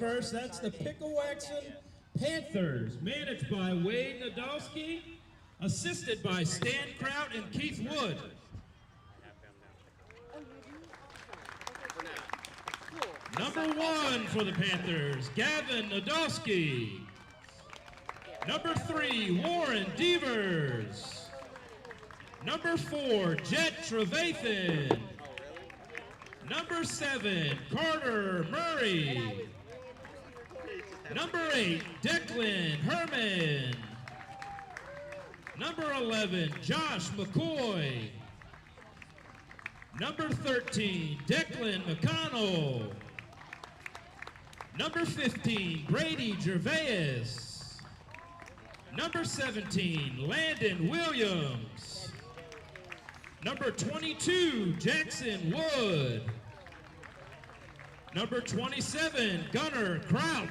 first. That's the Piccowaxen Panthers, managed by Wade Nadolski, assisted by Stan Kraut and Keith Wood. Number 1 for the Panthers, Gavin Nadolski. Number 3, Warren Devers. Number 4, Jet Trevathan. Number 7, Carter Murray. Number 8, Declan Herman. Number 11, Josh McCoy. Number 13, Declan McConnell. Number 15, Brady Gervais. Number 17, Landon Williams. Number 22, Jackson Wood. Number 27, Gunnar Kraut.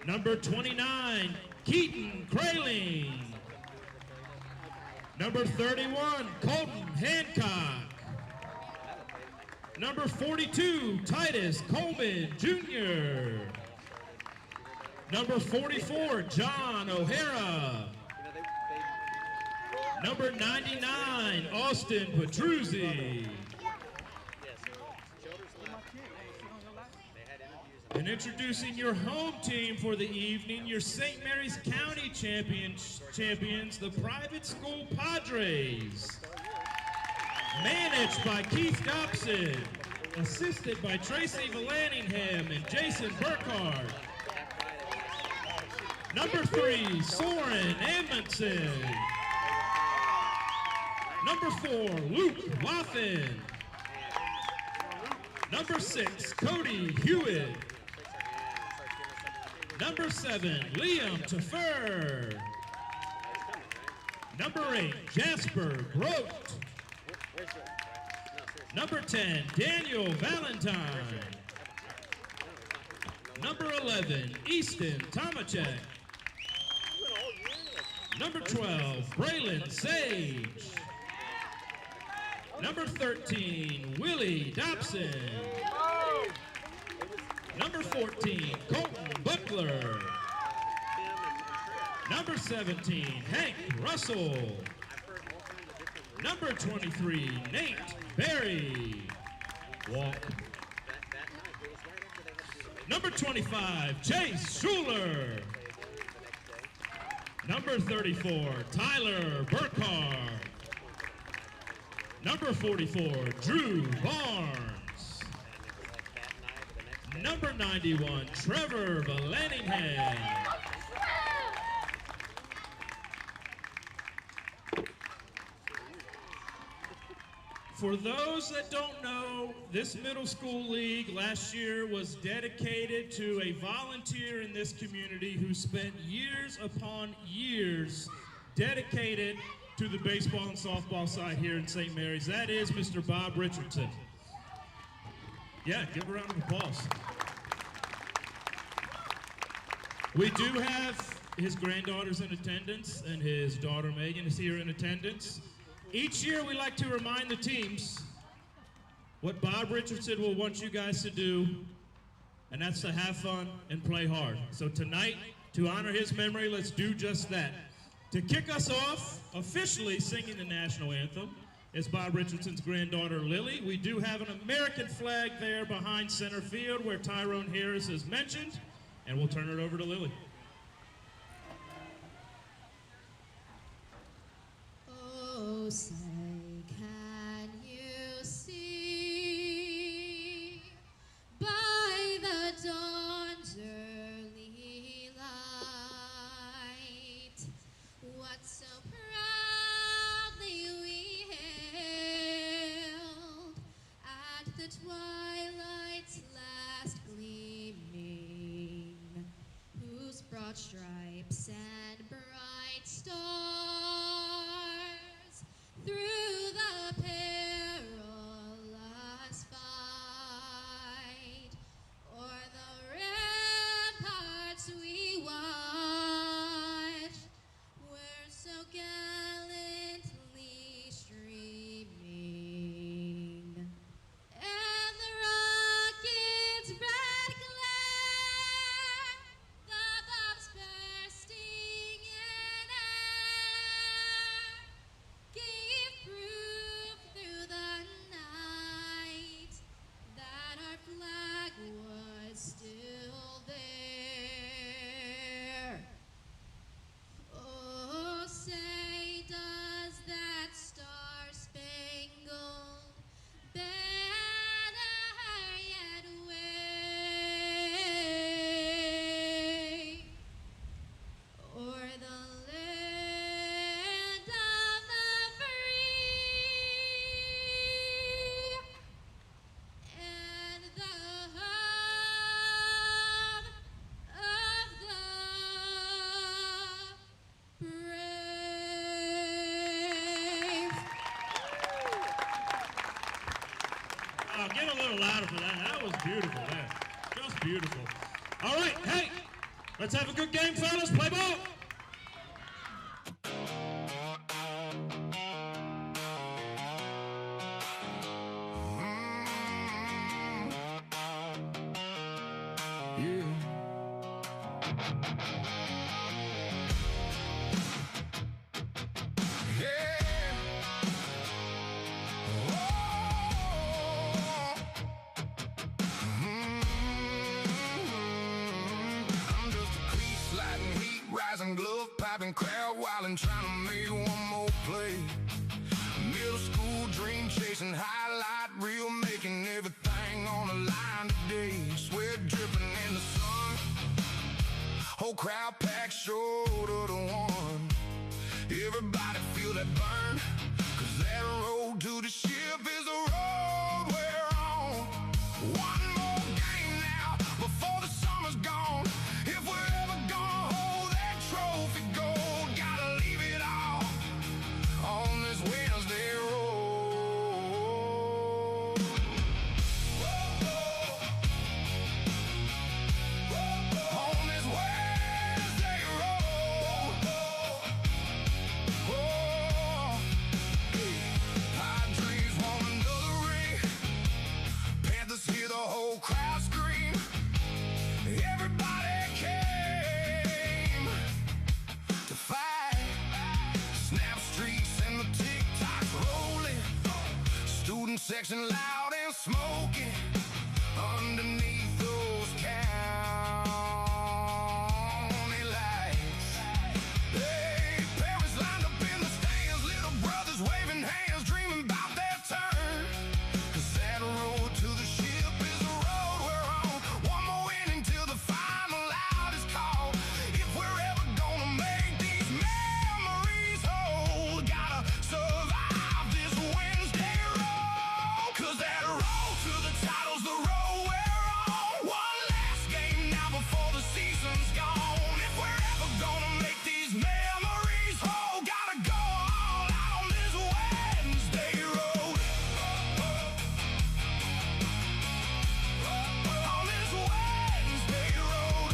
Number 29, Keaton Kraling. Number 31, Colton Hancock. Number 42, Titus Coleman Jr. Number 44, John O'Hara. Number 99, Austin Petruzzi. And introducing your home team for the evening, your St. Mary's County champions, the private school Padres. Managed by Keith Dobson, assisted by Tracy Vallanningham and Jason Burkhardt. Number 3, Soren Amundsen. Number 4, Luke Waffen. Number 6, Cody Hewitt. Number 7, Liam Tafur. Number 8, Jasper Grote. Number 10, Daniel Valentine. Number 11, Easton Tomacek. Number 12, Braylon Sage. Number 13, Willie Dobson. Number 14, Colton Buckler. Number 17, Hank Russell. Number 23, Nate Berry. Walk. Number 25, Chase Schuler. Number 34, Tyler Burkhardt. Number 44, Drew Barnes. Number 91, Trevor Vallanningham. For those that don't know, this middle school league last year was dedicated to a volunteer in this community who spent years upon years dedicated to the baseball and softball side here in St. Mary's. That is Mr. Bob Richardson. Yeah, give a round of applause. We do have his granddaughters in attendance, and his daughter Megan is here in attendance. Each year we like to remind the teams what Bob Richardson will want you guys to do, and that's to have fun and play hard. So tonight, to honor his memory, let's do just that. To kick us off, officially singing the national anthem, is Bob Richardson's granddaughter Lily. We do have an American flag there behind center field where Tyrone Harris is mentioned, and we'll turn it over to Lily. Oh, say, can you see by the dawn's early light what so proudly we hailed at the twilight's last gleaming, whose broad stripes and bright stars through the perilous fight o'er the ramparts we watched were so gallantly streaming, and the rocket's red glare beautiful, man. Just beautiful. All right, hey, let's have a good game, fellas. Play ball. Glove popping, crowd wildin', trying to make one more play. Middle school dream chasing, highlight reel, making everything on the line today. Sweat dripping in the sun, whole crowd packed shoulder to one. Everybody feel that burn, 'cause that road to the ship is the road we're on. One more game now before the summer's gone. If we're ever gonna hold that trophy gold, gotta leave it all on this Wednesday road. On this Wednesday road. Padres won another ring. Panthers hear the whole crowd scream. Everybody came to fight. Snap streaks and the tick-tocks rolling. Student section loud and smoking. Underneath those county lights. Hey, parents lined up in the stands. Little brothers waving hands, dreaming about their turn. 'Cause that road to the ship is the road we're on. One more inning till the final out is called. If we're ever gonna make these memories whole, gotta survive this Wednesday road. 'Cause that road to the title's the road we're on. One last game now before the season's gone. If we're ever gonna make these memories whole, gotta go all out on this Wednesday road. On this Wednesday road.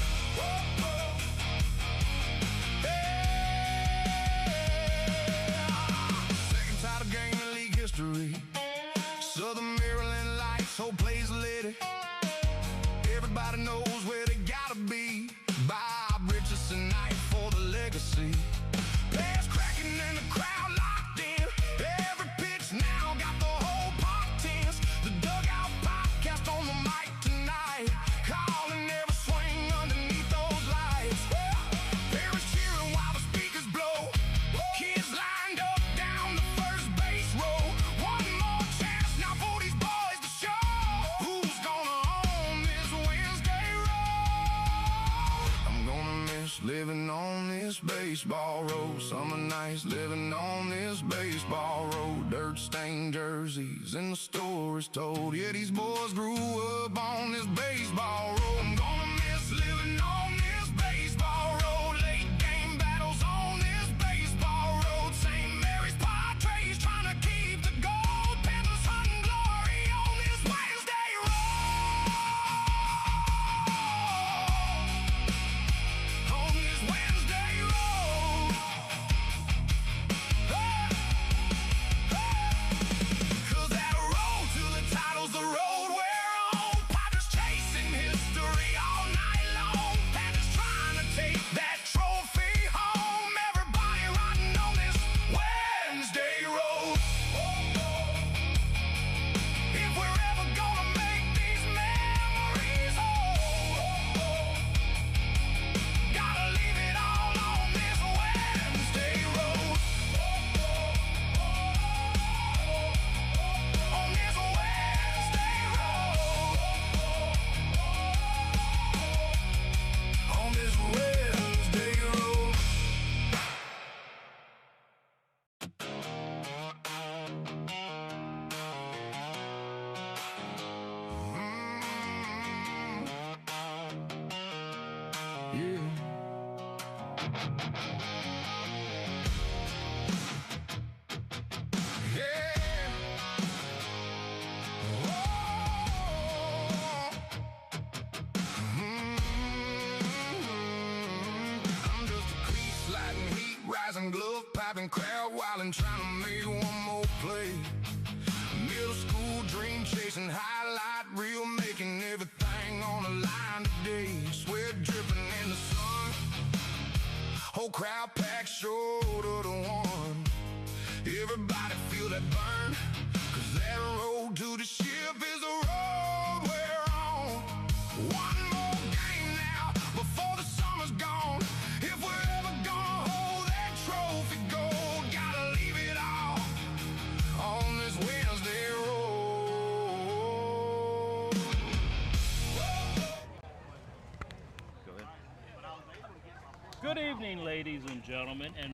Second title game in league history. Southern Maryland lights, whole place lit it. Everybody knows where they gotta be. Bob Richardson night for the legacy. Pass cracking and the crowd locked in. Every pitch now got the whole park tense. The dugout podcast on the mic tonight, calling every swing underneath those lights. Parents cheering while the speakers blow. Kids lined up down the first base row. One more chance now for these boys to show who's gonna own this Wednesday road. I'm gonna miss living on this baseball road. Summer nights living on this baseball road. Dirt stained jerseys and the stories told. Yeah, these boys grew up on this baseball road. I'm gonna miss living on this baseball road. Late game battles on this baseball road. St. Mary's Padres trying to keep the gold. Panthers hunting glory on this Wednesday road. On this Wednesday road. 'Cause that road to the title's the road we're on. Padres chasing history hand glove, piping crowd wildin', trying to make one more play. Middle school dream chasing, highlight reel, making everything on the line today. Sweat dripping in the sun, whole crowd packed shoulder to one. Everybody feel that burn, 'cause that road to the ship is the road we're on. One more game now before the summer's gone. If we're ever gonna hold that trophy gold, gotta leave it all on this Wednesday road. Go ahead. Good evening, ladies and gentlemen, and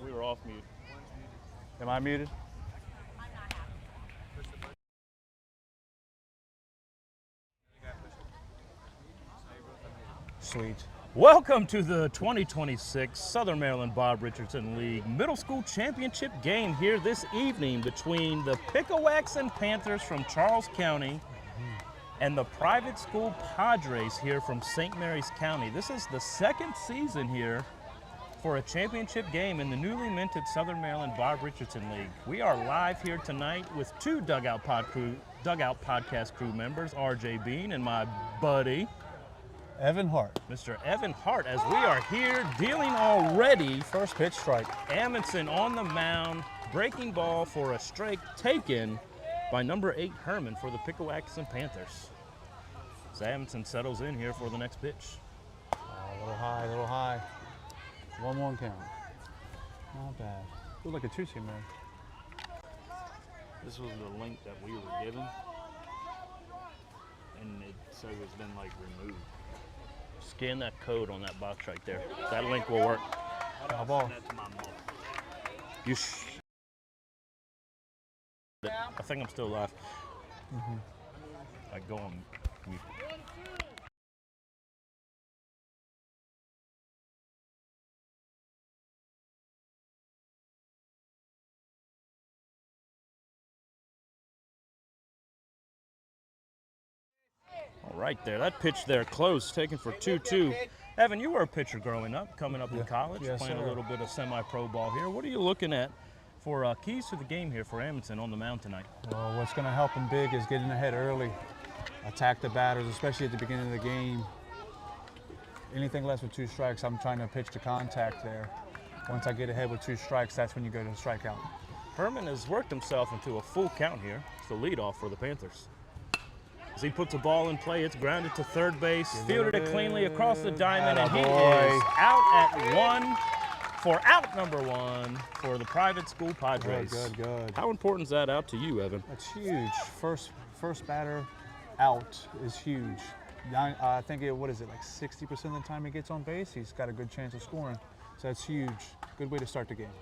we were off mute. Am I muted? Sweet. Welcome to the 2026 Southern Maryland Bob Richardson League Middle School Championship game here this evening between the Piccowaxen Panthers from Charles County and the private school Padres here from St. Mary's County. This is the second season here for a championship game in the newly minted Southern Maryland Bob Richardson League. We are live here tonight with two Dugout Podcast crew members, RJ Bean and my buddy, Evan Hart. Mr. Evan Hart, as we are here dealing already. First pitch strike. Amundsen on the mound, breaking ball for a strike taken by number 8 Herman for the Piccowaxen Panthers. So Amundsen settles in here for the next pitch. A little high, a little high. 1-1 count. Not bad. Feels like a two-seam man. This was the link that we were given, and it says it's been like removed. Scan that code on that box right there. That link will work. Foul ball. You I think I'm still live. I go on mute. All right there, that pitch there close, taken for 2-2. Evan, you were a pitcher growing up, coming up in college, Yes, playing sir. a little bit of semi-pro ball here. What are you looking at for keys to the game here for Amundsen on the mound tonight? Well, what's going to help him big is getting ahead early. Attack the batters, especially at the beginning of the game. Anything less than 2 strikes, I'm trying to pitch to contact there. Once I get ahead with 2 strikes, that's when you go to the strikeout. Herman has worked himself into a full count here. It's the leadoff for the Panthers. As he puts the ball in play, it's grounded to third base, fielded it cleanly across the diamond, and he is out at 1 for out number 1 for the private school Padres. Good. How important is that out to you, Evan? That's huge. First batter out is huge. I think what is it, like 60% of the time he gets on base, he's got a good chance of scoring. So that's huge. Good way to start the game.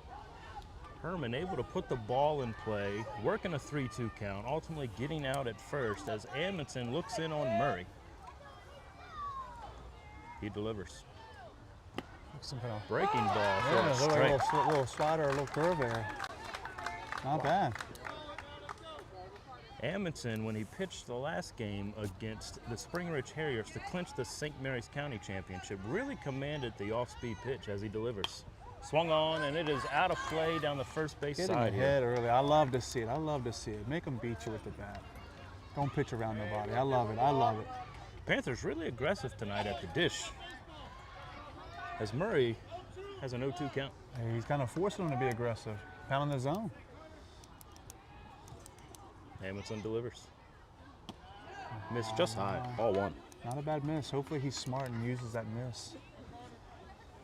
Herman able to put the ball in play, working a 3-2 count, ultimately getting out at first as Amundsen looks in on Murray. He delivers. Breaking ball for a strike. A little slider, a little curve there. Not bad. Amundsen, when he pitched the last game against the Spring Ridge Harriers to clinch the St. Mary's County Championship, really commanded the off-speed pitch as he delivers. Swung on, and it is out of play down the first base Getting side ahead here. early. I love to see it. Make them beat you with the bat. Don't pitch around nobody. I love it. Panthers really aggressive tonight at the dish, as Murray has an 0-2 count. Hey, he's kind of forcing them to be aggressive. Pounding the zone. Amundsen delivers. Missed just high, ball 1. Not a bad miss. Hopefully he's smart and uses that miss.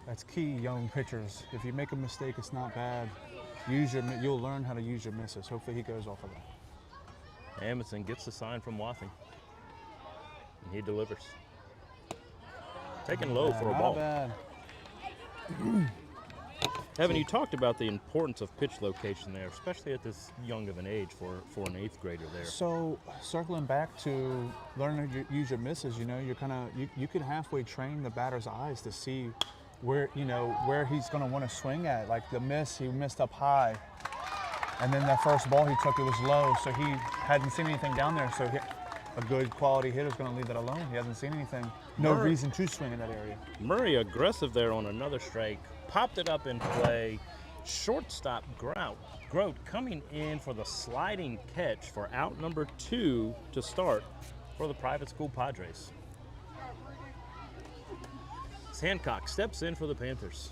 That's key, young pitchers. If you make a mistake, it's not bad. You'll learn how to use your misses. Hopefully he goes off of that. Amundsen gets the sign from Wathing, and he delivers. Taken low for a ball. Not bad. Evan, you talked about the importance of pitch location there, especially at this young of an age for an 8th grader there. So circling back to learning to use your misses, you can halfway train the batter's eyes to see where he's going to want to swing at. Like the miss, he missed up high, and then that first ball he took, it was low, so he hadn't seen anything down there. So a good quality hitter is going to leave that alone. He hasn't seen anything. No reason to swing in that area. Murray aggressive there on another strike. Popped it up in play. Shortstop Grote coming in for the sliding catch for out number 2 to start for the private school Padres. Hancock steps in for the Panthers.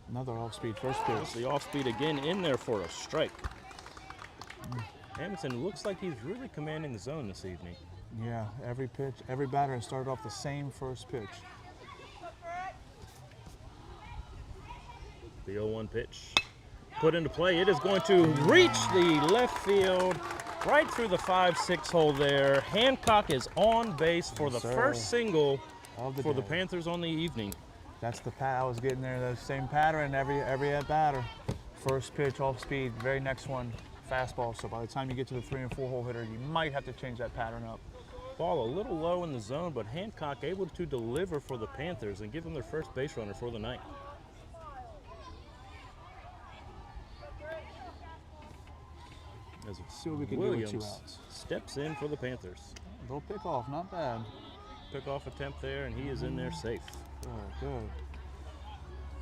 Another off-speed first pitch. The off-speed again in there for a strike. Hamilton looks like he's really commanding the zone this evening. Yeah, every pitch, every batter has started off the same first pitch. The 0-1 pitch put into play. It is going to reach the left field, right through the 5-6 hole there. Hancock is on base for the first single for the Panthers on the evening. That's the I was getting there. The same pattern every at batter. First pitch off speed. Very next one fastball. So by the time you get to the 3 and 4 hole hitter, you might have to change that pattern up. Ball a little low in the zone, but Hancock able to deliver for the Panthers and give them their first base runner for the night. As See what we can do with 2 Williams outs. steps in for the Panthers. Little pick off, not bad. Pick-off attempt there, and he is in there safe. Good.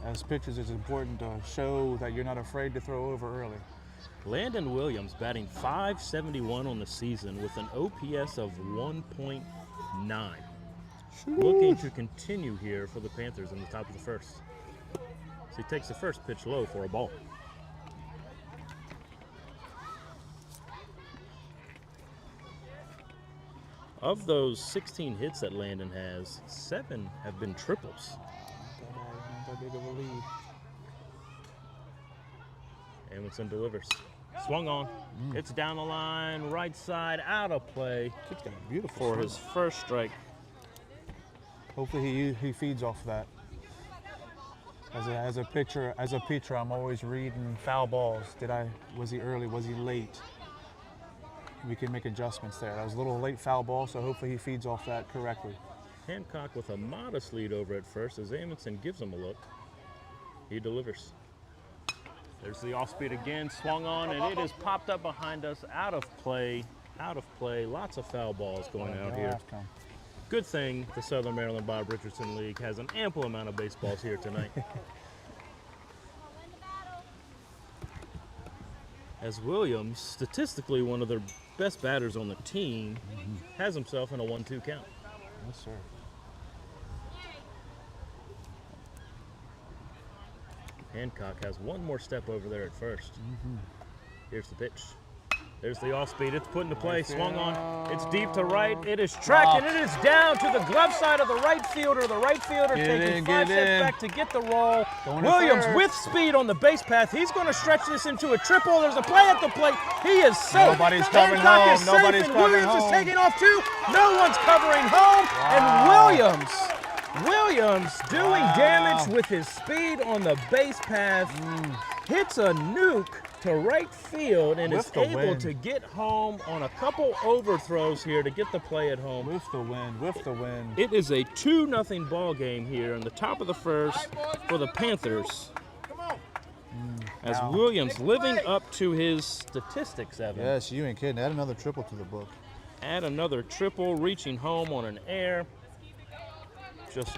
As pitchers, it's important to show that you're not afraid to throw over early. Landon Williams batting .571 on the season with an OPS of 1.9. Looking to continue here for the Panthers in the top of the first. So he takes the first pitch low for a ball. Of those 16 hits that Landon has, 7 have been triples. Not that big of a lead. Amundsen delivers. Swung on. It's down the line, right side, out of play. Kid's got a beautiful For swing. his first strike. Hopefully he feeds off of that. As a pitcher, I'm always reading foul balls. Was he early? Was he late? We can make adjustments there. That was a little late foul ball, so hopefully he feeds off that correctly. Hancock with a modest lead over at first as Amundsen gives him a look. He delivers. There's the off-speed again, swung on, and it is popped up behind us, out of play. Lots of foul balls going out here. Good thing the Southern Maryland Bob Richardson League has an ample amount of baseballs here tonight. As Williams, statistically one of their best batters on the team, has himself in a 1-2 count. Yes, sir. Hancock has one more step over there at first. Here's the pitch. There's the off-speed. It's put into play, swung on. It's deep to right. It is tracked, and it is down to the glove side of the right fielder. The right fielder taking 5 steps back to get the roll. Williams with speed on the base path. He's going to stretch this into a triple. There's a play at the plate. He is safe. Nobody's covering home. Nobody's covering Williams home. is taking off too. No one's covering home. And Williams doing damage with his speed on the base path. Hits a nuke to right field and is able to get home on a couple overthrows here to get the play at home. With the wind. It is a 2-0 ball game here in the top of the first for the Panthers. As Williams living up to his statistics, Evan. Yes, you ain't kidding. Add another triple to the book. Add another triple, reaching home on an air. Just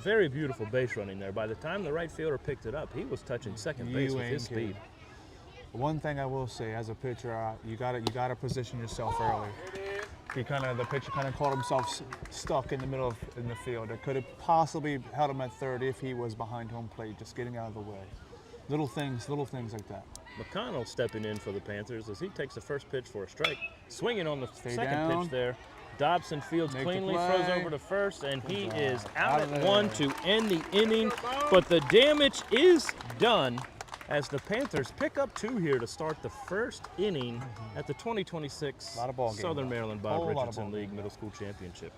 very beautiful base running there. By the time the right fielder picked it up, he was touching second base with his speed. One thing I will say, as a pitcher, you gotta position yourself early. The pitcher kind of caught himself stuck in the middle in the field. It could have possibly held him at third if he was behind home plate, just getting out of the way. Little things like that. McConnell stepping in for the Panthers as he takes the first pitch for a strike. Swinging on the second pitch there. Dobson fields cleanly, throws over to first, and he is out at 1 to end the inning. But the damage is done as the Panthers pick up 2 here to start the first inning at the 2026 Southern Maryland Bob Richardson League Middle School Championship.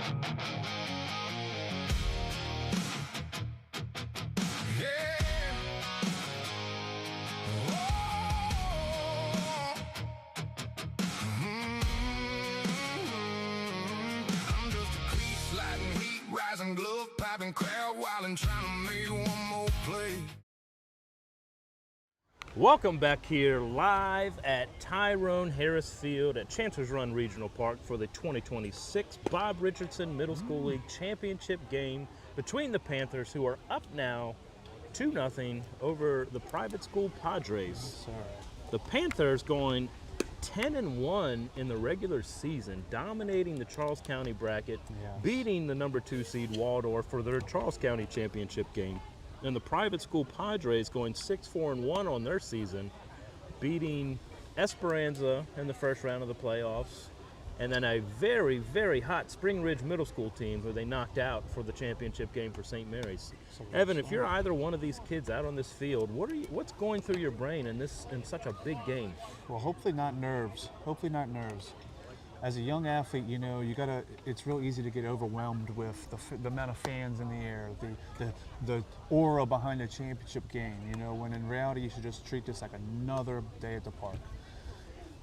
I'm just a cleat sliding, heat rising, glove popping, crowd wilding, trying to make one more play. Welcome back here live at Tyrone Harris Field at Chancellor's Run Regional Park for the 2026 Bob Richardson Middle School League Championship game between the Panthers, who are up now 2-0 over the private school Padres. The Panthers going 10-1 in the regular season, dominating the Charles County bracket, beating the number 2 seed Waldorf for their Charles County championship game. And the private school Padres going 6-4-1 on their season, beating Esperanza in the first round of the playoffs, and then a very, very hot Spring Ridge Middle School team who they knocked out for the championship game for St. Mary's. Evan, if you're either one of these kids out on this field, what's going through your brain in such a big game? Well, hopefully not nerves. Hopefully not nerves. As a young athlete, you know, it's real easy to get overwhelmed with the amount of fans in the air, the aura behind the championship game, you know, when in reality you should just treat this like another day at the park.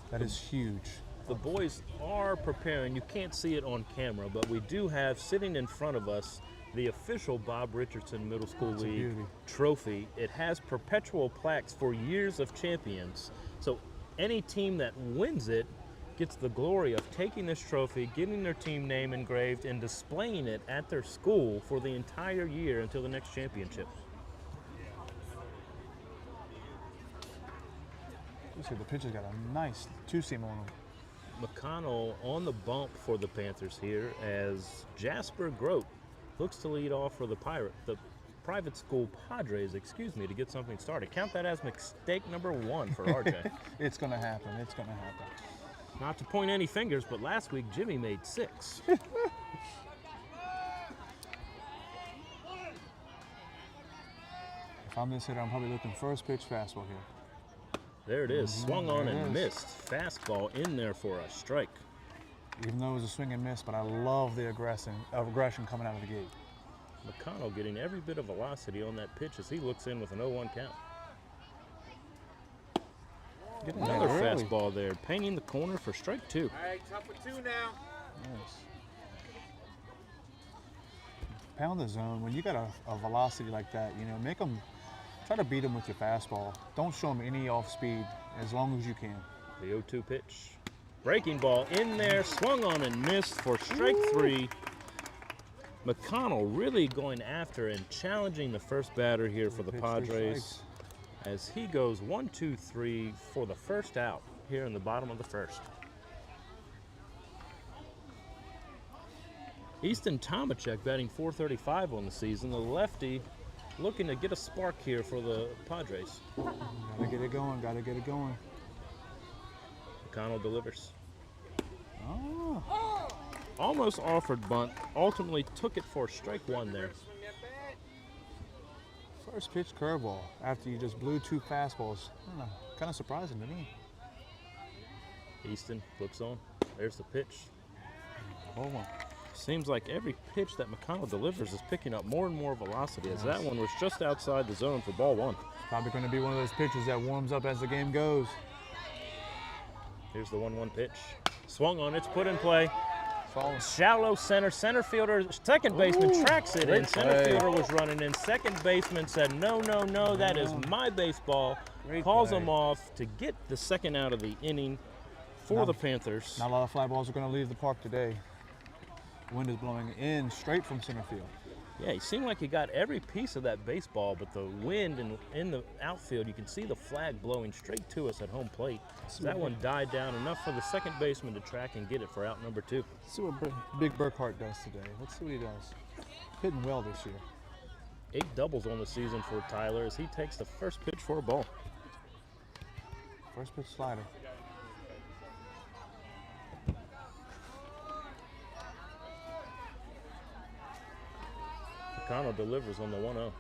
That is huge. The boys are preparing. You can't see it on camera, but we do have sitting in front of us the official Bob Richardson Middle School League trophy. It has perpetual plaques for years of champions. So any team that wins it gets the glory of taking this trophy, getting their team name engraved, and displaying it at their school for the entire year until the next championship. You see the pitcher's got a nice two-seam on him. McConnell on the bump for the Panthers here as Jasper Grote looks to lead off for the private school Padres, to get something started. Count that as mistake number 1 for RJ. It's going to happen. It's going to happen. Not to point any fingers, but last week Jimmy made 6. If I'm this hitter, I'm probably looking first pitch fastball here. There it is, swung on and missed. Fastball in there for a strike. Even though it was a swing and miss, but I love the aggression coming out of the gate. McConnell getting every bit of velocity on that pitch as he looks in with an 0-1 count. Another fastball there, painting the corner for strike 2. All right, top of 2 now. Nice. Pound the zone. When you got a velocity like that, you know, try to beat them with your fastball. Don't show them any off speed as long as you can. The 0-2 pitch. Breaking ball in there, swung on and missed for strike 3. McConnell really going after and challenging the first batter here for the Padres as he goes 1-2-3 for the first out here in the bottom of the first. Easton Tomachek batting .435 on the season. The lefty looking to get a spark here for the Padres. Gotta get it going, gotta get it going. McConnell delivers. Oh. Almost offered bunt, ultimately took it for strike 1 there. First pitch curveball after you just blew 2 fastballs. I don't know, kind of surprising to me. Easton looks on. There's the pitch. Hold on. Seems like every pitch that McConnell delivers is picking up more and more velocity as that one was just outside the zone for ball 1. Probably going to be one of those pitches that warms up as the game goes. Here's the 1-1 pitch. Swung on, it's put in play. Falling. Shallow center fielder, second baseman tracks it in. Center fielder was running in. Second baseman said, no, that is my baseball. Calls him off to get the second out of the inning for the Panthers. Not a lot of fly balls are going to leave the park today. Wind is blowing in straight from center field. Yeah, he seemed like he got every piece of that baseball, but the wind in the outfield, you can see the flag blowing straight to us at home plate. That one died down enough for the second baseman to track and get it for out number 2. Let's see what Big Burkhart does today. Let's see what he does. Hitting well this year. 8 doubles on the season for Tyler as he takes the first pitch for a ball. First pitch slider. McConnell delivers on the 1-0.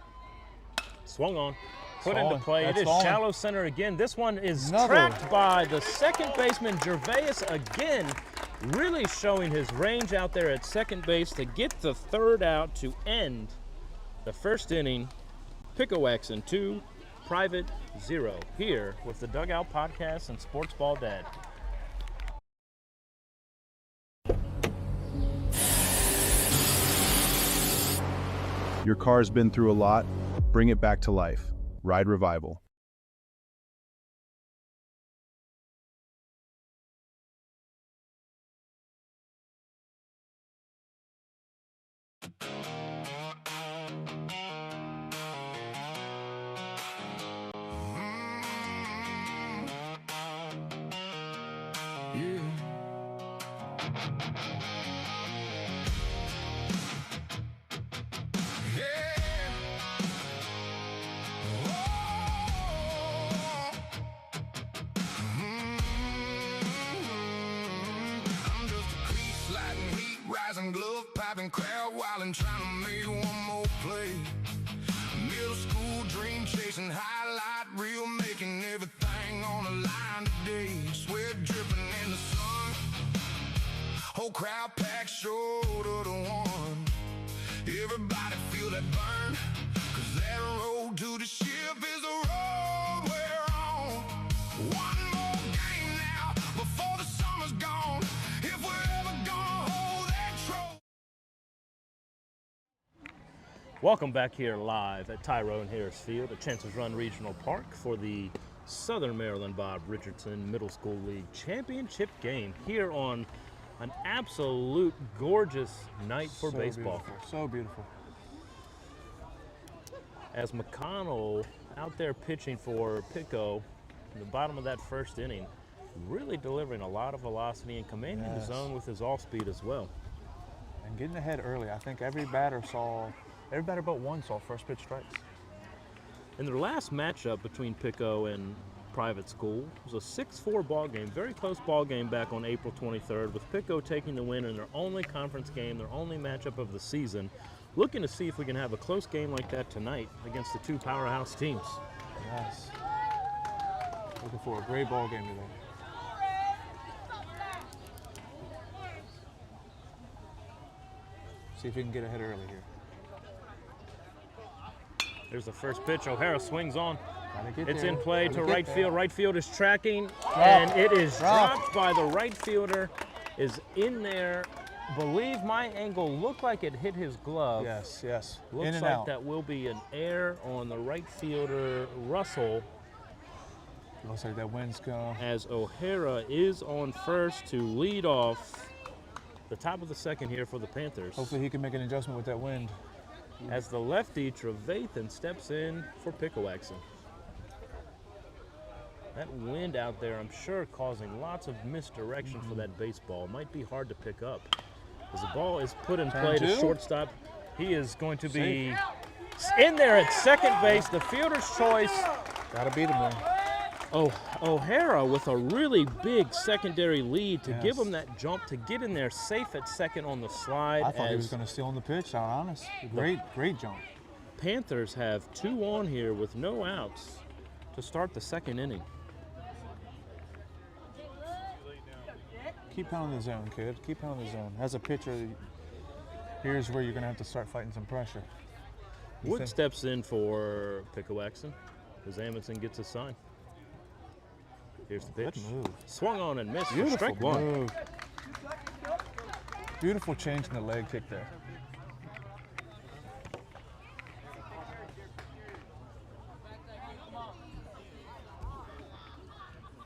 Swung on, put into play. It is shallow center again. This one is tracked by the second baseman, Gervais, again. really showing his range out there at second base to get the third out to end the first inning. Piccowaxen 2, Private 0, here with the Dugout Podcast and Sports Ball Dad. Your car's been through a lot. Bring it back to life. Ride Revival. Glove popping, crowd wilding, trying to make one more play. Middle school dream chasing, highlight reel, making everything on the line today. Sweat dripping in the sun, whole crowd packed shoulder to one. Everybody feel that burn, 'cause that road to the ship is the road we're on. One more game now before the summer's gone. If we're ever gonna hold that trophy. Welcome back here live at Tyrone Harris Field at Chances Run Regional Park for the Southern Maryland Bob Richardson Middle School League Championship game here on an absolute gorgeous night for baseball. Beautiful, so beautiful. As McConnell out there pitching for Picco in the bottom of that first inning, really delivering a lot of velocity and commanding the zone with his off speed as well. And getting ahead early. I think every batter but one saw first pitch strikes. In their last matchup between Picco and Private School, it was a 6-4 ball game, very close ball game back on April 23rd, with Picco taking the win in their only conference game, their only matchup of the season. Looking to see if we can have a close game like that tonight against the two powerhouse teams. Yes. Looking for a great ball game today. See if we can get ahead early here. There's the first pitch. O'Hara swings on. It's there. in play Gotta to get right there. field. Right field is tracking, Drop. and it is Drop. dropped by the right fielder. Is in there. Believe my angle looked like it hit his glove. Yes, yes. Looks In and like out. that will be an error on the right fielder, Russell, Looks like that wind's gone. as O'Hara is on first to lead off the top of the second here for the Panthers. Hopefully he can make an adjustment with that wind. As the lefty, Trevathan, steps in for Piccowaxen. That wind out there, I'm sure, causing lots of misdirection for that baseball. Might be hard to pick up. As the ball is put in play to two. shortstop, he is going to be in there at second base. The fielder's choice. Gotta beat him there. Oh, O'Hara with a really big secondary lead to give Yes. him that jump to get in there safe at second on the slide. I thought he was as going to steal on the pitch, I'll be honest. Great jump. Panthers have 2 on here with no outs to start the second inning. Keep pounding the zone, kid. Keep pounding the zone. As a pitcher, here's where you're going to have to start fighting some pressure. Wood steps in for Piccowaxen as Amundsen gets a sign. Here's the pitch. Good move. Swung on and missed for Beautiful strike one. move. Beautiful change in the leg kick there.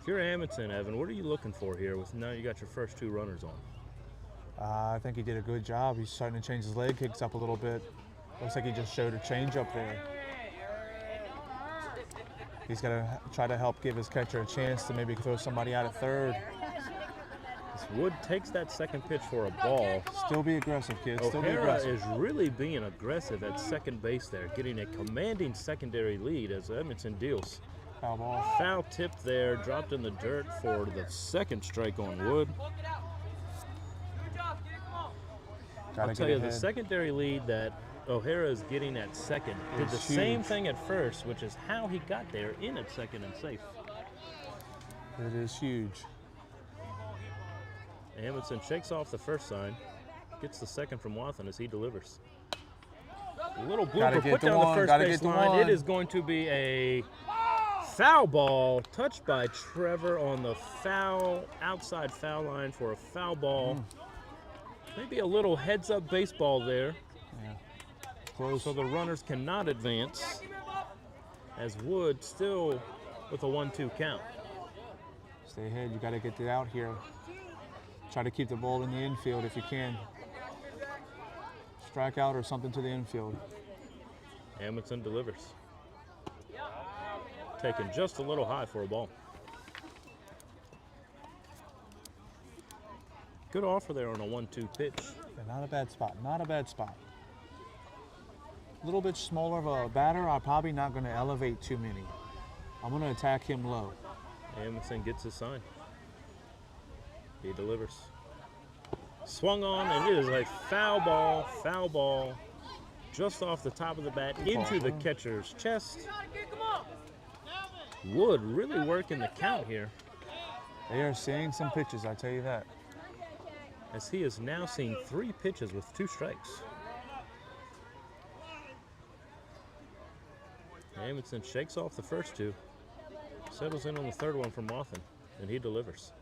If you're Amundsen, Evan, what are you looking for here? With now you got your first 2 runners on. I think he did a good job. He's starting to change his leg kicks up a little bit. Looks like he just showed a change up there. He's got to try to help give his catcher a chance to maybe throw somebody out at third. As Wood takes that second pitch for a ball. Still be aggressive, kid. Still be O'Hara aggressive. is really being aggressive at second base there, getting a commanding secondary lead as Edmondson deals. Foul ball. Foul tip there, dropped in the dirt for the second strike on Wood. Gotta I'll tell get you, the ahead. secondary lead that O'Hara is getting at second did the It's same huge. thing at first, which is how he got there in at second and safe. It is huge. Amundsen shakes off the first sign, gets the second from Wathen as he delivers. A little blooper put down the first base line. It is going to be a foul ball touched by Trevor on the outside foul line for a foul ball. Maybe a little heads-up baseball there. Yeah. Close. So the runners cannot advance as Wood still with a 1-2 count. Stay ahead. You got to get it out here. Try to keep the ball in the infield if you can. Strike out or something to the infield. Amundsen delivers. Taken just a little high for a ball. Good offer there on a 1-2 pitch. Yeah, not a bad spot. Not a bad spot. A little bit smaller of a batter. I'm probably not going to elevate too many. I'm going to attack him low. Amundsen gets his sign. He delivers. Swung on, and it is a foul ball, just off the top of the bat into the catcher's chest. Wood really working the count here. They are seeing some pitches, I tell you that. As he has now seen 3 pitches with 2 strikes. Amundsen shakes off the first 2, settles in on the third one from Wathen, and he delivers.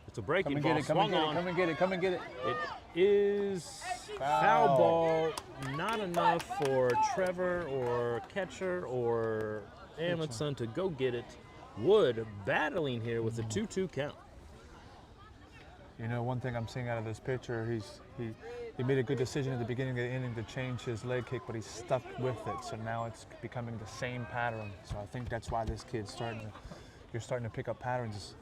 It's a breaking ball, swung on. Come and get it, come and get it. It is foul ball, not enough for Trevor or catcher or Amundsen to go get it. Wood battling here with a 2-2 count. You know, one thing I'm seeing out of this pitcher, he made a good decision at the beginning of the inning to change his leg kick, but he's stuck with it. So now it's becoming the same pattern. So I think that's why this kid's you're starting to pick up patterns.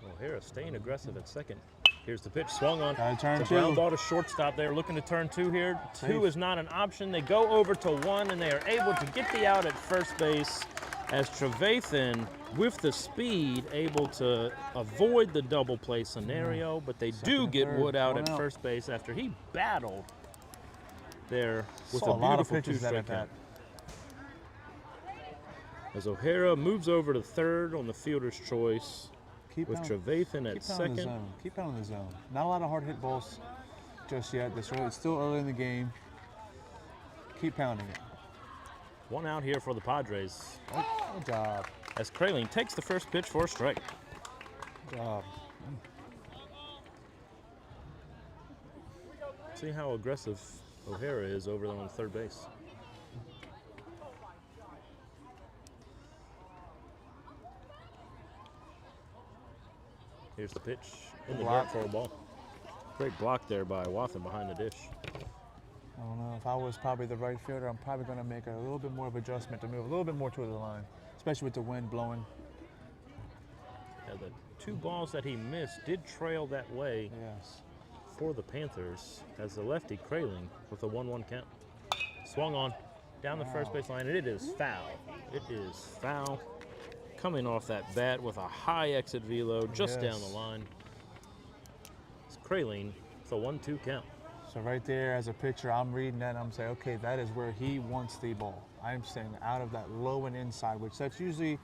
O'Hara staying aggressive at second. Here's the pitch, swung on. Turn it's a ground ball to shortstop. They're looking to turn 2 here. 2 is not an option. They go over to 1, and they are able to get the out at first base as Trevathan, with the speed, able to avoid the double play scenario, but they do get Wood out at first base after he battled there with a beautiful 2-strike count. As O'Hara moves over to third on the fielder's choice, with Trevathan at second. Keep out on the zone. Not a lot of hard hit balls just yet. It's still early in the game. Keep pounding it. 1 out here for the Padres. Good job. As Kraling takes the first pitch for a strike. Good job. See how aggressive O'Hara is over there on third base. Here's the pitch in the dirt for a ball. Great block there by Wathen behind the dish. I don't know. If I was probably the right fielder, I'm probably going to make a little bit more of adjustment to move a little bit more toward the line, especially with the wind blowing. Yeah, the 2 balls that he missed did trail that way for the Panthers as the lefty Kraling with a 1-1 count. Swung on down the first base line, and it is foul. It is foul. Coming off that bat with a high exit velo just down the line. It's Kraling with a 1-2 count. So right there, as a pitcher, I'm reading that and I'm saying, okay, that is where he wants the ball. I'm saying out of that low and inside, which that's usually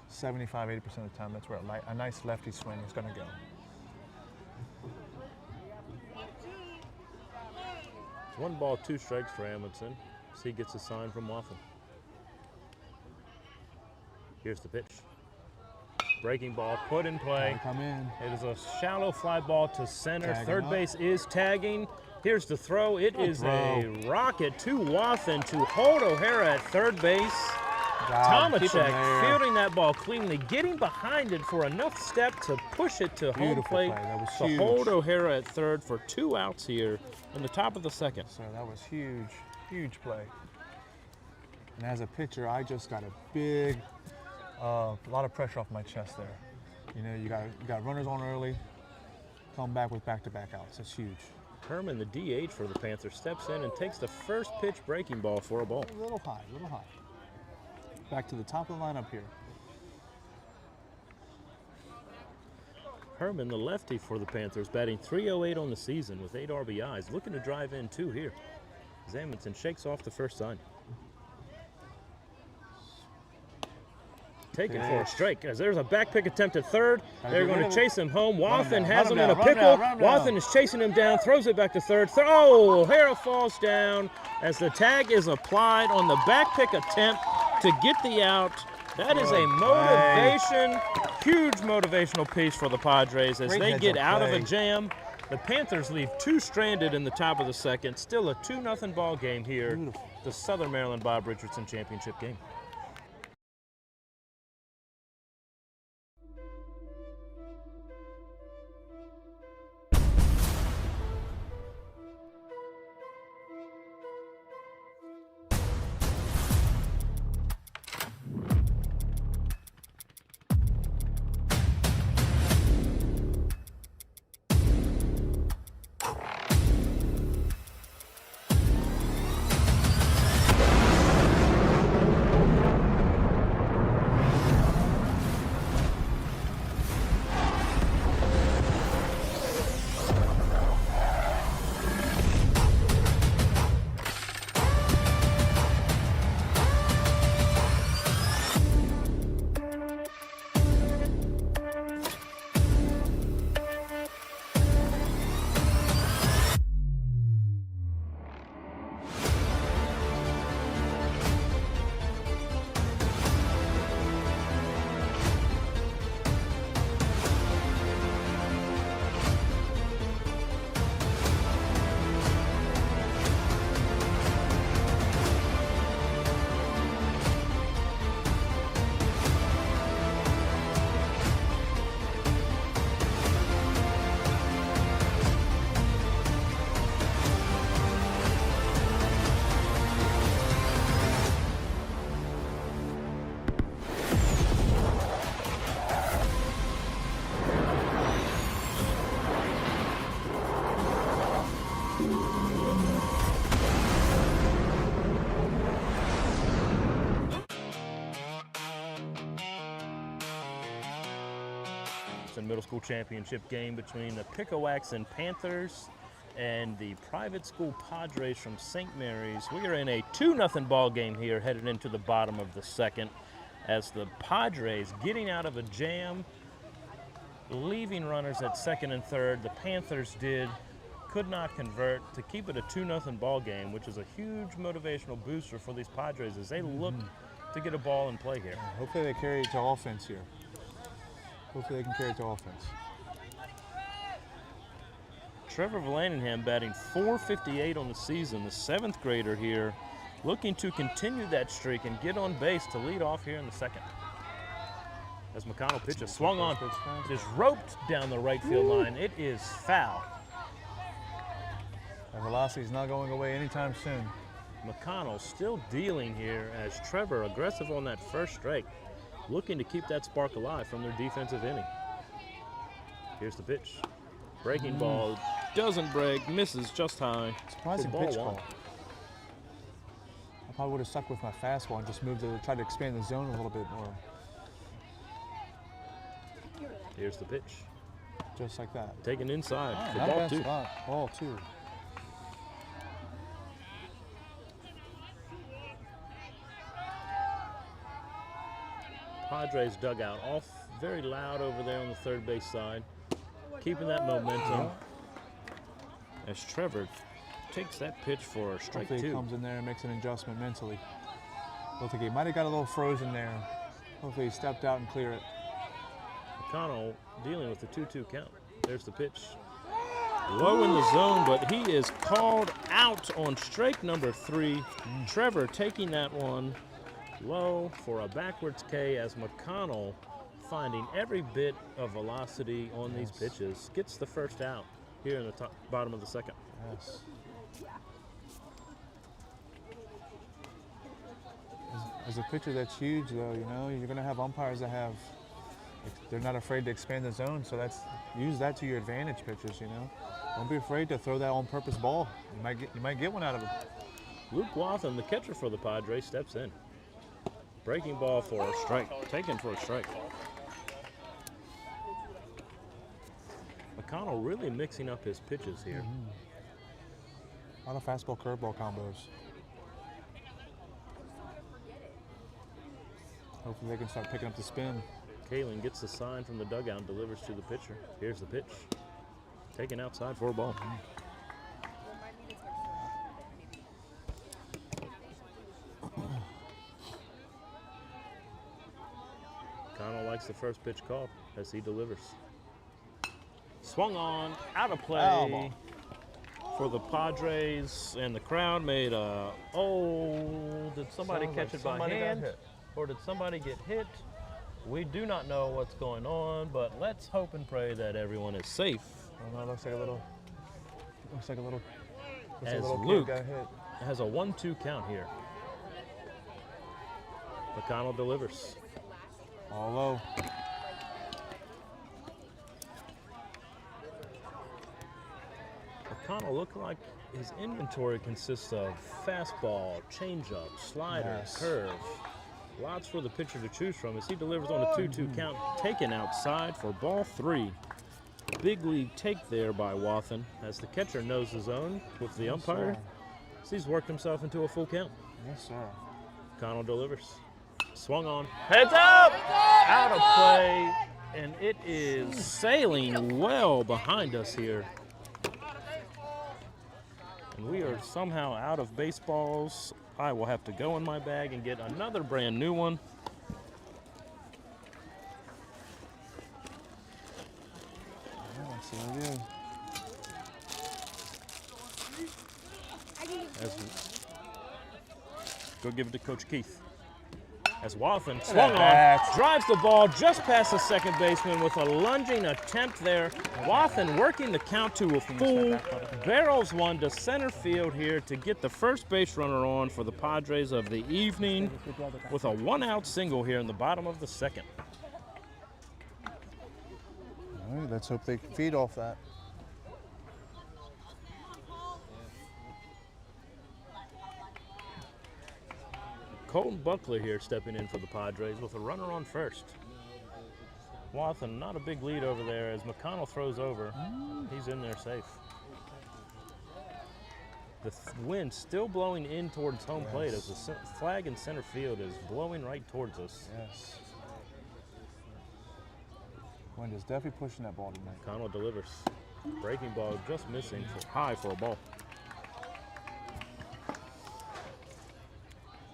75, 80% of the time. That's where a nice lefty swing is going to go. It's 1 ball, 2 strikes for Amundsen. So he gets a sign from Wathen. Here's the pitch. Breaking ball put in play. Come in. It is a shallow fly ball to center. Third base is tagging. Here's the throw. It is a rocket to Wathen to hold O'Hara at third base. Tomacek fielding that ball cleanly, getting behind it for enough step to push it to home plate to hold O'Hara at third for 2 outs here in the top of the second. So that was huge, huge play. And as a pitcher, I just got a big, a lot of pressure off my chest there. You know, you got runners on early, come back with back-to-back outs. That's huge. Herman, the DH for the Panthers, steps in and takes the first pitch breaking ball for a ball. A little high, a little high. Back to the top of the lineup here. Herman, the lefty for the Panthers, batting .308 on the season with 8 RBIs, looking to drive in 2 here. Amundsen shakes off the first sign. taken for a strike. As there's a back pick attempt at third. They're going to chase him home. Wathan down, has run him him in a down, pickle. run him down. Wathan is chasing him down, throws it back to third. Oh, Harrell falls down as the tag is applied on the back pick attempt to get the out. That is a motivation, huge motivational piece for the Padres as they get out of a jam. The Panthers leave 2 stranded in the top of the second. Still a 2-0 ball game here. The Southern Maryland Bob Richardson Championship game. Middle school championship game between the Piccowaxen Panthers and the private school Padres from St. Mary's. We are in a 2-0 ball game here headed into the bottom of the second as the Padres getting out of a jam, leaving runners at second and third. The Panthers could not convert to keep it a 2-0 ball game, which is a huge motivational booster for these Padres as they look to get a ball in play here. Hopefully they carry it to offense here. Hopefully they can carry it to offense. Trevor Vallandigham batting .458 on the season, the 7th grader here, looking to continue that streak and get on base to lead off here in the second. As McConnell pitches swung on, it is roped down the right field line. It is foul. That velocity is not going away anytime soon. McConnell still dealing here as Trevor aggressive on that first strike, looking to keep that spark alive from their defensive inning. Here's the pitch. Breaking ball, doesn't break, misses just high. Surprising pitch call. I probably would have stuck with my fastball and just moved to try to expand the zone a little bit more. Here's the pitch. Just like that. Taken inside for Not ball bad 2. spot. Ball 2. Padres dugout off very loud over there on the third base side, keeping that momentum as Trevor takes that pitch for a strike Hopefully 2. he comes in there and makes an adjustment mentally. Looks like he might have got a little frozen there. Hopefully he stepped out and cleared it. McConnell dealing with the 2-2 count. There's the pitch. Low in the zone, but he is called out on strike number 3. Trevor taking that one low for a backwards K as McConnell, finding every bit of velocity on these pitches, gets the first out here in the bottom of the second. Yes. As a pitcher that's huge, though, you know, you're going to have umpires that they're not afraid to expand the zone, so use that to your advantage, pitchers, you know. Don't be afraid to throw that on-purpose ball. You might get one out of it. Luke Wathan, the catcher for the Padres, steps in. Breaking ball for a strike, taken for a strike. McConnell really mixing up his pitches here. A lot of fastball curveball combos. Hopefully they can start picking up the spin. Kalen gets the sign from the dugout and delivers to the pitcher. Here's the pitch. Taken outside for a ball. Connell likes the first pitch call as he delivers. Swung on, out of play for the Padres, and the crowd made a, did somebody catch it by hand? Or did somebody get hit? We do not know what's going on, but let's hope and pray that everyone is safe. Oh, no, it looks like a little As kid Luke got hit. has a 1-2 count here. McConnell delivers. All low. McConnell looked like his inventory consists of fastball, changeup, slider, curve. Lots for the pitcher to choose from as he delivers on a 2-2 count, taken outside for ball 3. Big league take there by Wathen as the catcher knows his own with the umpire. As he's worked himself into a full count. Yes, sir. Connell delivers. Swung on. Heads up! Out of play. And it is sailing well behind us here. And we are somehow out of baseballs. I will have to go in my bag and get another brand new one. Let's see what it is. Go give it to Coach Keith. As Wathen swung on, drives the ball just past the second baseman with a lunging attempt there. Wathen working the count to a full, barrels one to center field here to get the first base runner on for the Padres of the evening with a 1-out single here in the bottom of the second. All right, let's hope they can feed off that. Colton Buckler here stepping in for the Padres with a runner on first. Wathen, not a big lead over there as McConnell throws over. He's in there safe. The wind still blowing in towards home plate as the flag in center field is blowing right towards us. Yes. Wind is definitely pushing that ball tonight. McConnell delivers. Breaking ball just missing for high for a ball.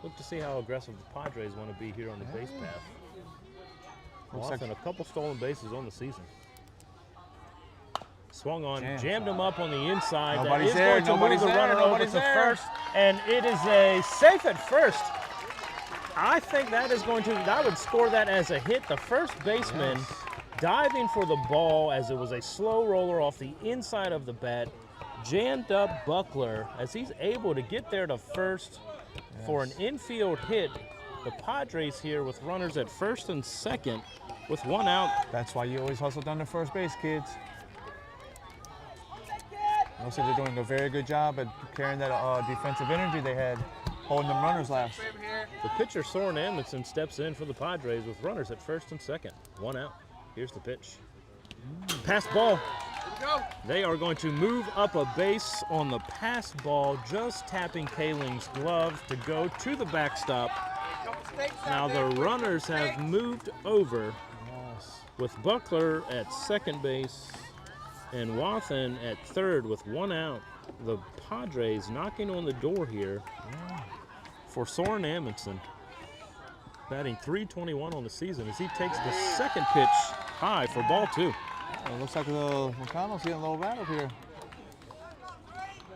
Look to see how aggressive the Padres want to be here on the base path. Wathen, a couple stolen bases on the season. Swung on, jammed him up on the inside. Nobody's that is going to move the runner over to first, and it is a safe at first. I think that is going to, I would score that as a hit. The first baseman diving for the ball as it was a slow roller off the inside of the bat, jammed up Buckler as he's able to get there to first. For an infield hit, the Padres here with runners at first and second with 1 out. That's why you always hustle down to first base, kids. Looks like they're doing a very good job at carrying that defensive energy they had, holding them runners last. The pitcher, Soren Amundsen, steps in for the Padres with runners at first and second. 1 out. Here's the pitch. Pass ball. They are going to move up a base on the pass ball, just tapping Kaling's glove to go to the backstop. Now the runners have moved over with Buckler at second base and Wathen at third with 1 out. The Padres knocking on the door here for Soren Amundsen, batting .321 on the season as he takes the second pitch high for ball 2. It looks like McConnell's getting a little rattled here.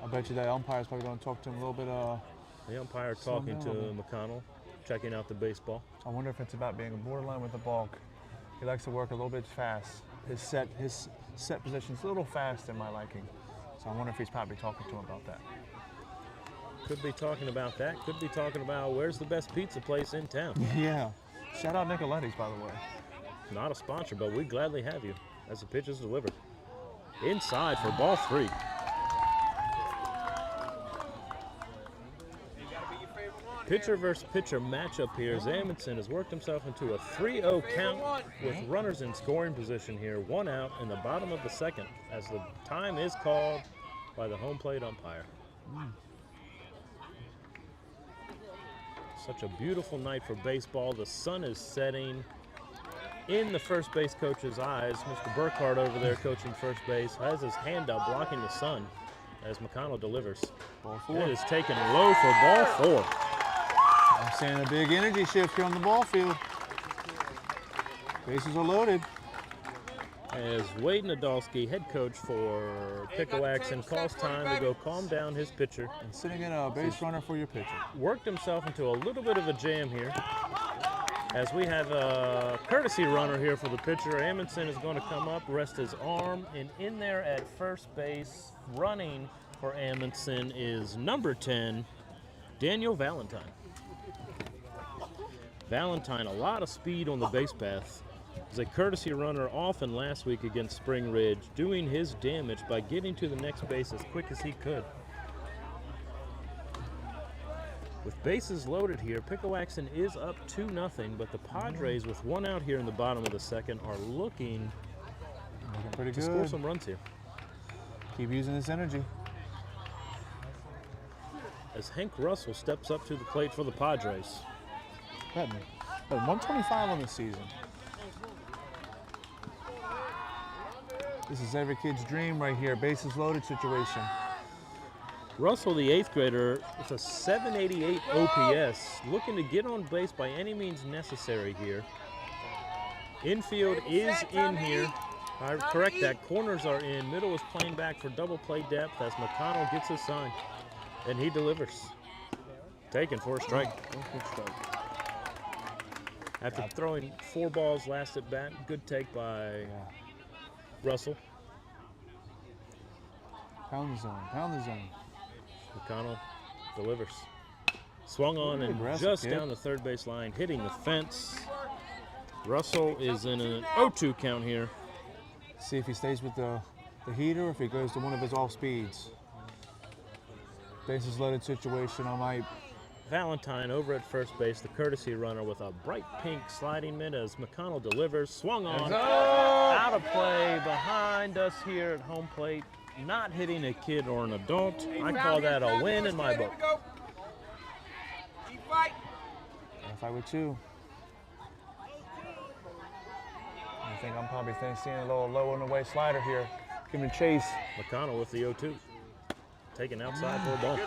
I bet you that umpire's probably going to talk to him a little bit. The umpire talking to McConnell, checking out the baseball. I wonder if it's about being a borderline with the ball. He likes to work a little bit fast. His set position's a little fast in my liking. So I wonder if he's probably talking to him about that. Could be talking about that. Could be talking about where's the best pizza place in town. Yeah. Shout out Nicoletti's, by the way. Not a sponsor, but we gladly have you as the pitch is delivered. Inside for ball 3. Pitcher versus pitcher matchup here as Amundsen has worked himself into a 3-0 count with runners in scoring position here. 1 out in the bottom of the second as the time is called by the home plate umpire. Such a beautiful night for baseball. The sun is setting in the first base coach's eyes. Mr. Burkhardt over there coaching first base has his hand up blocking the sun as McConnell delivers. Ball 4. It is taken low for ball 4. I'm seeing a big energy shift here on the ball field. Bases are loaded. As Wade Nadolski, head coach for Piccowaxen, calls time to go calm down his pitcher. And sitting in a base runner for your pitcher. Worked himself into a little bit of a jam here. As we have a courtesy runner here for the pitcher, Amundsen is going to come up, rest his arm, and in there at first base, running for Amundsen is number 10, Daniel Valentine. Valentine, a lot of speed on the base path. As a courtesy runner often last week against Spring Ridge, doing his damage by getting to the next base as quick as he could. With bases loaded here, Piccowaxen is up 2-0, but the Padres, with one out here in the bottom of the second, are looking pretty to good. score some runs here. Keep using this energy. As Hank Russell steps up to the plate for the Padres. But 125 on the season. This is every kid's dream right here, bases loaded situation. Russell, the 8th grader, with a 788 OPS, looking to get on base by any means necessary here. Infield is in here. I correct that. Corners are in. Middle is playing back for double play depth as McConnell gets his sign. And he delivers. Taken for a strike. After throwing 4 balls last at bat, good take by Russell. Pound the zone, pound the zone. McConnell delivers. Swung on and just down the third base line, hitting the fence. Russell is in an 0-2 count here. See if he stays with the heater or if he goes to one of his off speeds. Bases loaded situation, I might. Valentine over at first base, the courtesy runner with a bright pink sliding mitt as McConnell delivers. Swung on, out of play behind us here at home plate. Not hitting a kid or an adult. I call that a win in my book. If I were 2. I think I'm probably seeing a little low on the way slider here. Give him a chase. McConnell with the 0-2. Taken outside for a ball.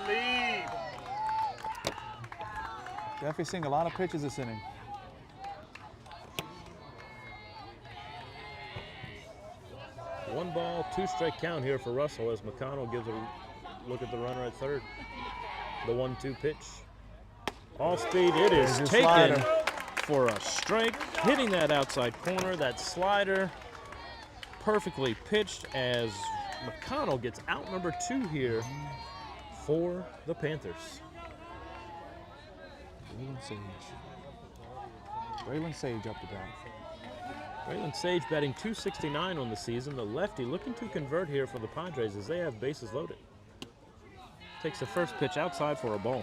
Definitely seeing a lot of pitches this inning. One ball, 2 strike count here for Russell as McConnell gives a look at the runner at third. The 1-2 pitch. Off speed, it is taken for a strike. Hitting that outside corner, that slider perfectly pitched as McConnell gets out number 2 here for the Panthers. Braylon Sage up to bat. Braylon Sage batting .269 on the season. The lefty looking to convert here for the Padres as they have bases loaded. Takes the first pitch outside for a ball.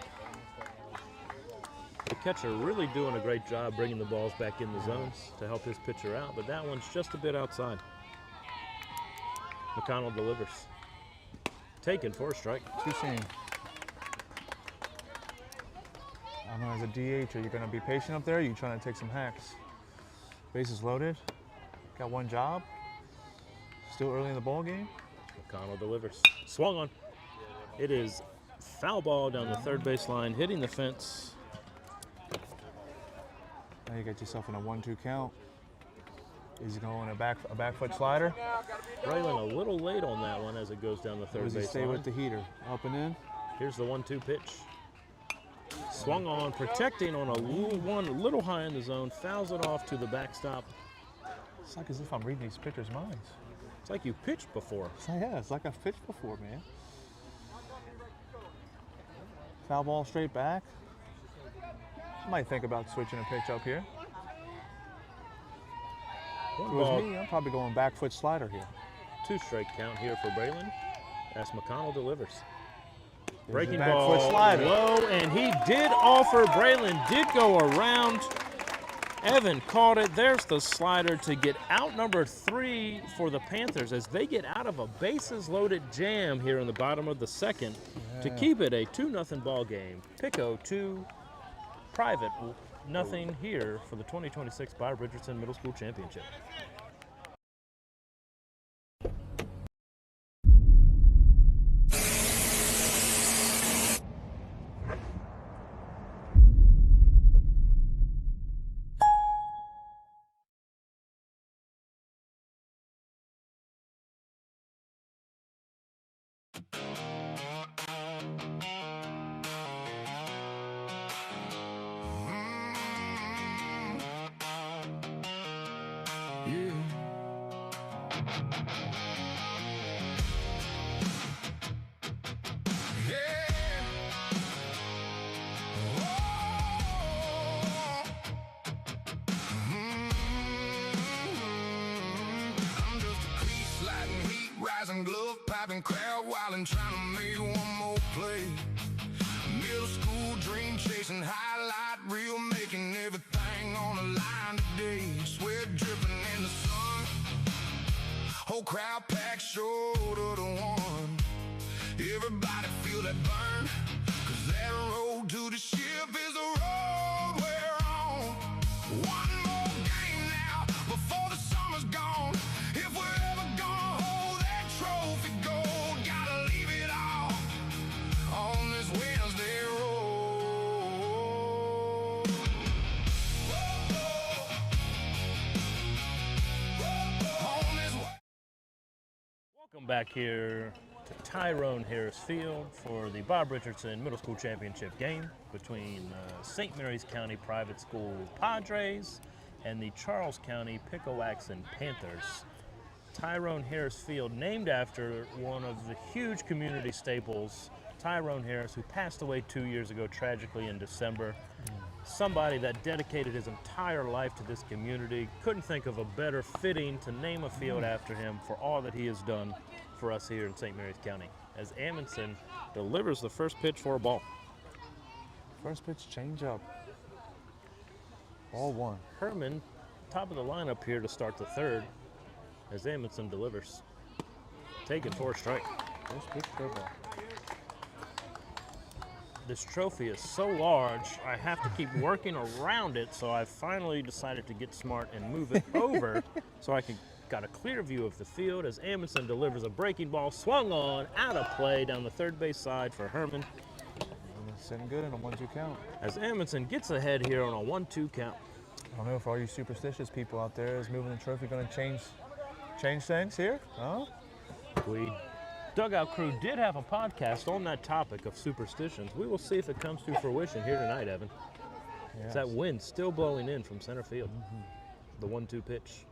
The catcher really doing a great job bringing the balls back in the zones to help his pitcher out, but that one's just a bit outside. McConnell delivers. Taken for a strike. Too soon. I don't know, as a DH, are you going to be patient up there? Or are you trying to take some hacks? Bases loaded. Got one job. Still early in the ball game. McConnell delivers. Swung on. It is foul ball down the third base line, hitting the fence. Now you got yourself in a 1-2 count. Is he going a back foot slider? Braylon a little late on that one as it goes down the third Or does he base stay line. with the heater? Up and in. Here's the 1-2 pitch. Swung on, protecting on a little high in the zone, fouls it off to the backstop. It's like as if I'm reading these pitchers' minds. It's like you pitched before. It's like I've pitched before, man. Foul ball straight back. Might think about switching a pitch up here. If it was me, I'm probably going back foot slider here. 2 strike count here for Braylon as McConnell delivers. There's Breaking back ball foot slider. low, and he did offer. Braylon did go around. Evan caught it. There's the slider to get out number 3 for the Panthers as they get out of a bases-loaded jam here in the bottom of the second to keep it a 2-0 ball game. Picco 2, private, nothing here for the 2026 Bob Richardson Middle School Championship. Yeah. I'm just a cleat sliding, heat rising, glove popping, crowd wilding, trying to make one more play. Middle school dream chasing, highlight reel, making everything on the line today. Sweat dripping in the sun, whole crowd packed shoulder to one. Everybody feel that burn, 'cause that road to the ship is the road we're on. One more game now before the summer's gone. If we're ever gonna hold that trophy gold, gotta leave it all on this Wednesday road. On this Welcome back here to Tyrone Harris Field for the Bob Richardson Middle School Championship game between St. Mary's County Private School Padres and the Charles County Piccowaxen Panthers. Tyrone Harris Field, named after one of the huge community staples, Tyrone Harris, who passed away 2 years ago tragically in December. Somebody that dedicated his entire life to this community. Couldn't think of a better fitting to name a field after him for all that he has done for us here in St. Mary's County. As Amundsen delivers the first pitch for a ball. First pitch change up. Ball one. Herman, top of the lineup here to start the third, as Amundsen delivers. Taken for a strike. First pitch for a ball. This trophy is so large, I have to keep working around it, so I finally decided to get smart and move it over so I got a clear view of the field as Amundsen delivers a breaking ball, swung on, out of play down the third base side for Herman. Sitting good in a 1-2 count. As Amundsen gets ahead here on a 1-2 count. I don't know if all you superstitious people out there, is moving the trophy going to change things here? Huh? We Dugout Crew did have a podcast on that topic of superstitions. We will see if it comes to fruition here tonight, Evan. Yes. Is that wind still blowing in from center field? The 1-2 pitch.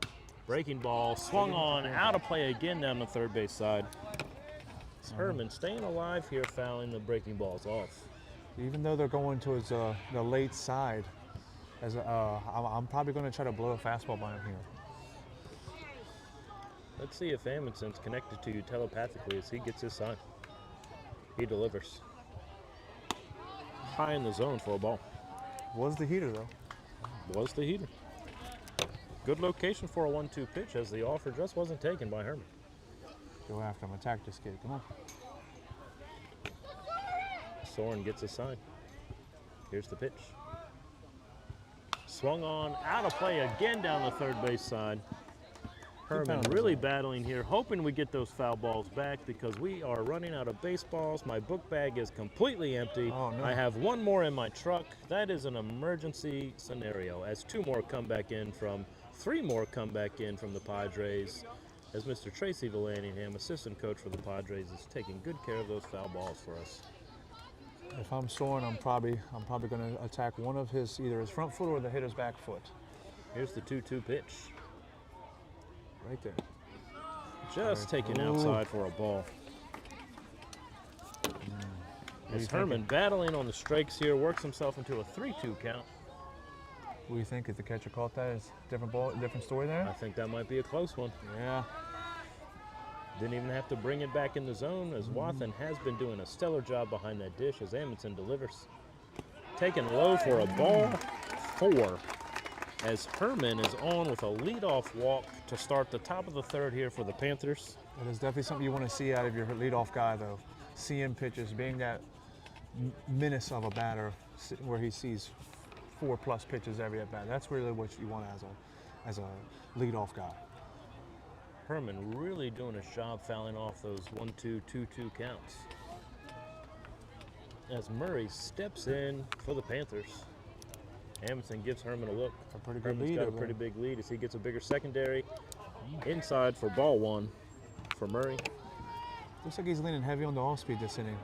Breaking ball, swung on, out of play again down the third base side. It's Herman staying alive here, fouling the breaking balls off. Even though they're going towards the late side, I'm probably going to try to blow a fastball by him here. Let's see if Amundsen's connected to you telepathically as he gets his sign. He delivers. High in the zone for a ball. Was the heater, though. Was the heater. Good location for a 1-2 pitch as the offer just wasn't taken by Herman. Go after him. Attack this kid. Come on. Soren gets a sign. Here's the pitch. Swung on, out of play again down the third base side. Herman really battling here, hoping we get those foul balls back because we are running out of baseballs. My book bag is completely empty. Oh, no. I have one more in my truck. That is an emergency scenario as three more come back in from the Padres, as Mr. Tracy Vallanningham, assistant coach for the Padres, is taking good care of those foul balls for us. If I'm Soren, I'm probably going to attack one of either his front foot or the hitter's back foot. Here's the 2-2 pitch. Right there. Just taken outside for a ball. As Herman battling on the strikes here, works himself into a 3-2 count. What do you think? If the catcher caught that, is different ball, different story there? I think that might be a close one. Yeah. Didn't even have to bring it back in the zone as Wathan has been doing a stellar job behind that dish as Amundsen delivers. Taken low for a ball 4 as Herman is on with a leadoff walk to start the top of the third here for the Panthers. It is definitely something you want to see out of your leadoff guy, though. Seeing pitches, being that menace of a batter where he sees 4+ pitches every at bat. That's really what you want as a leadoff guy. Herman really doing his job fouling off those 1-2, 2-2 counts. As Murray steps in for the Panthers, Amundsen gives Herman a look. A pretty good Herman's lead got a over pretty there. big lead as he gets a bigger secondary. Inside for ball 1 for Murray. Looks like he's leaning heavy on the off-speed this inning.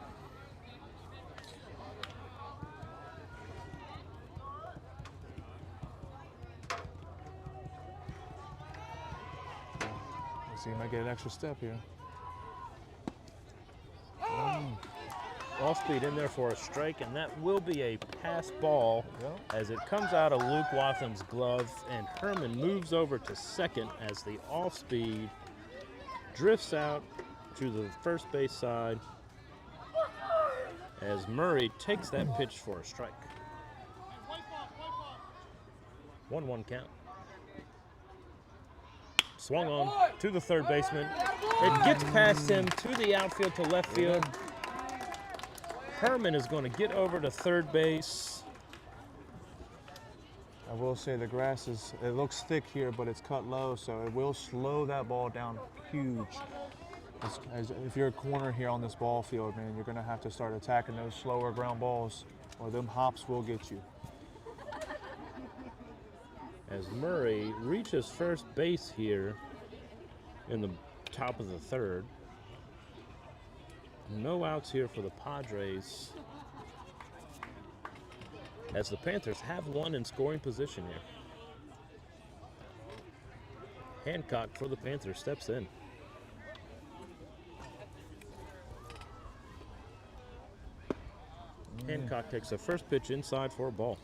Let's see, he might get an extra step here. Off speed in there for a strike, and that will be a pass ball as it comes out of Luke Watham's glove, and Herman moves over to second as the off speed drifts out to the first base side as Murray takes that pitch for a strike. 1-1 count. Swung on to the third baseman. It gets past him to the outfield to left field. Herman is going to get over to third base. I will say the grass it looks thick here, but it's cut low, so it will slow that ball down huge. If you're a corner here on this ball field, man, you're going to have to start attacking those slower ground balls, or them hops will get you. As Murray reaches first base here in the top of the third. No outs here for the Padres, as the Panthers have one in scoring position here. Hancock for the Panthers steps in. Hancock takes the first pitch inside for a ball.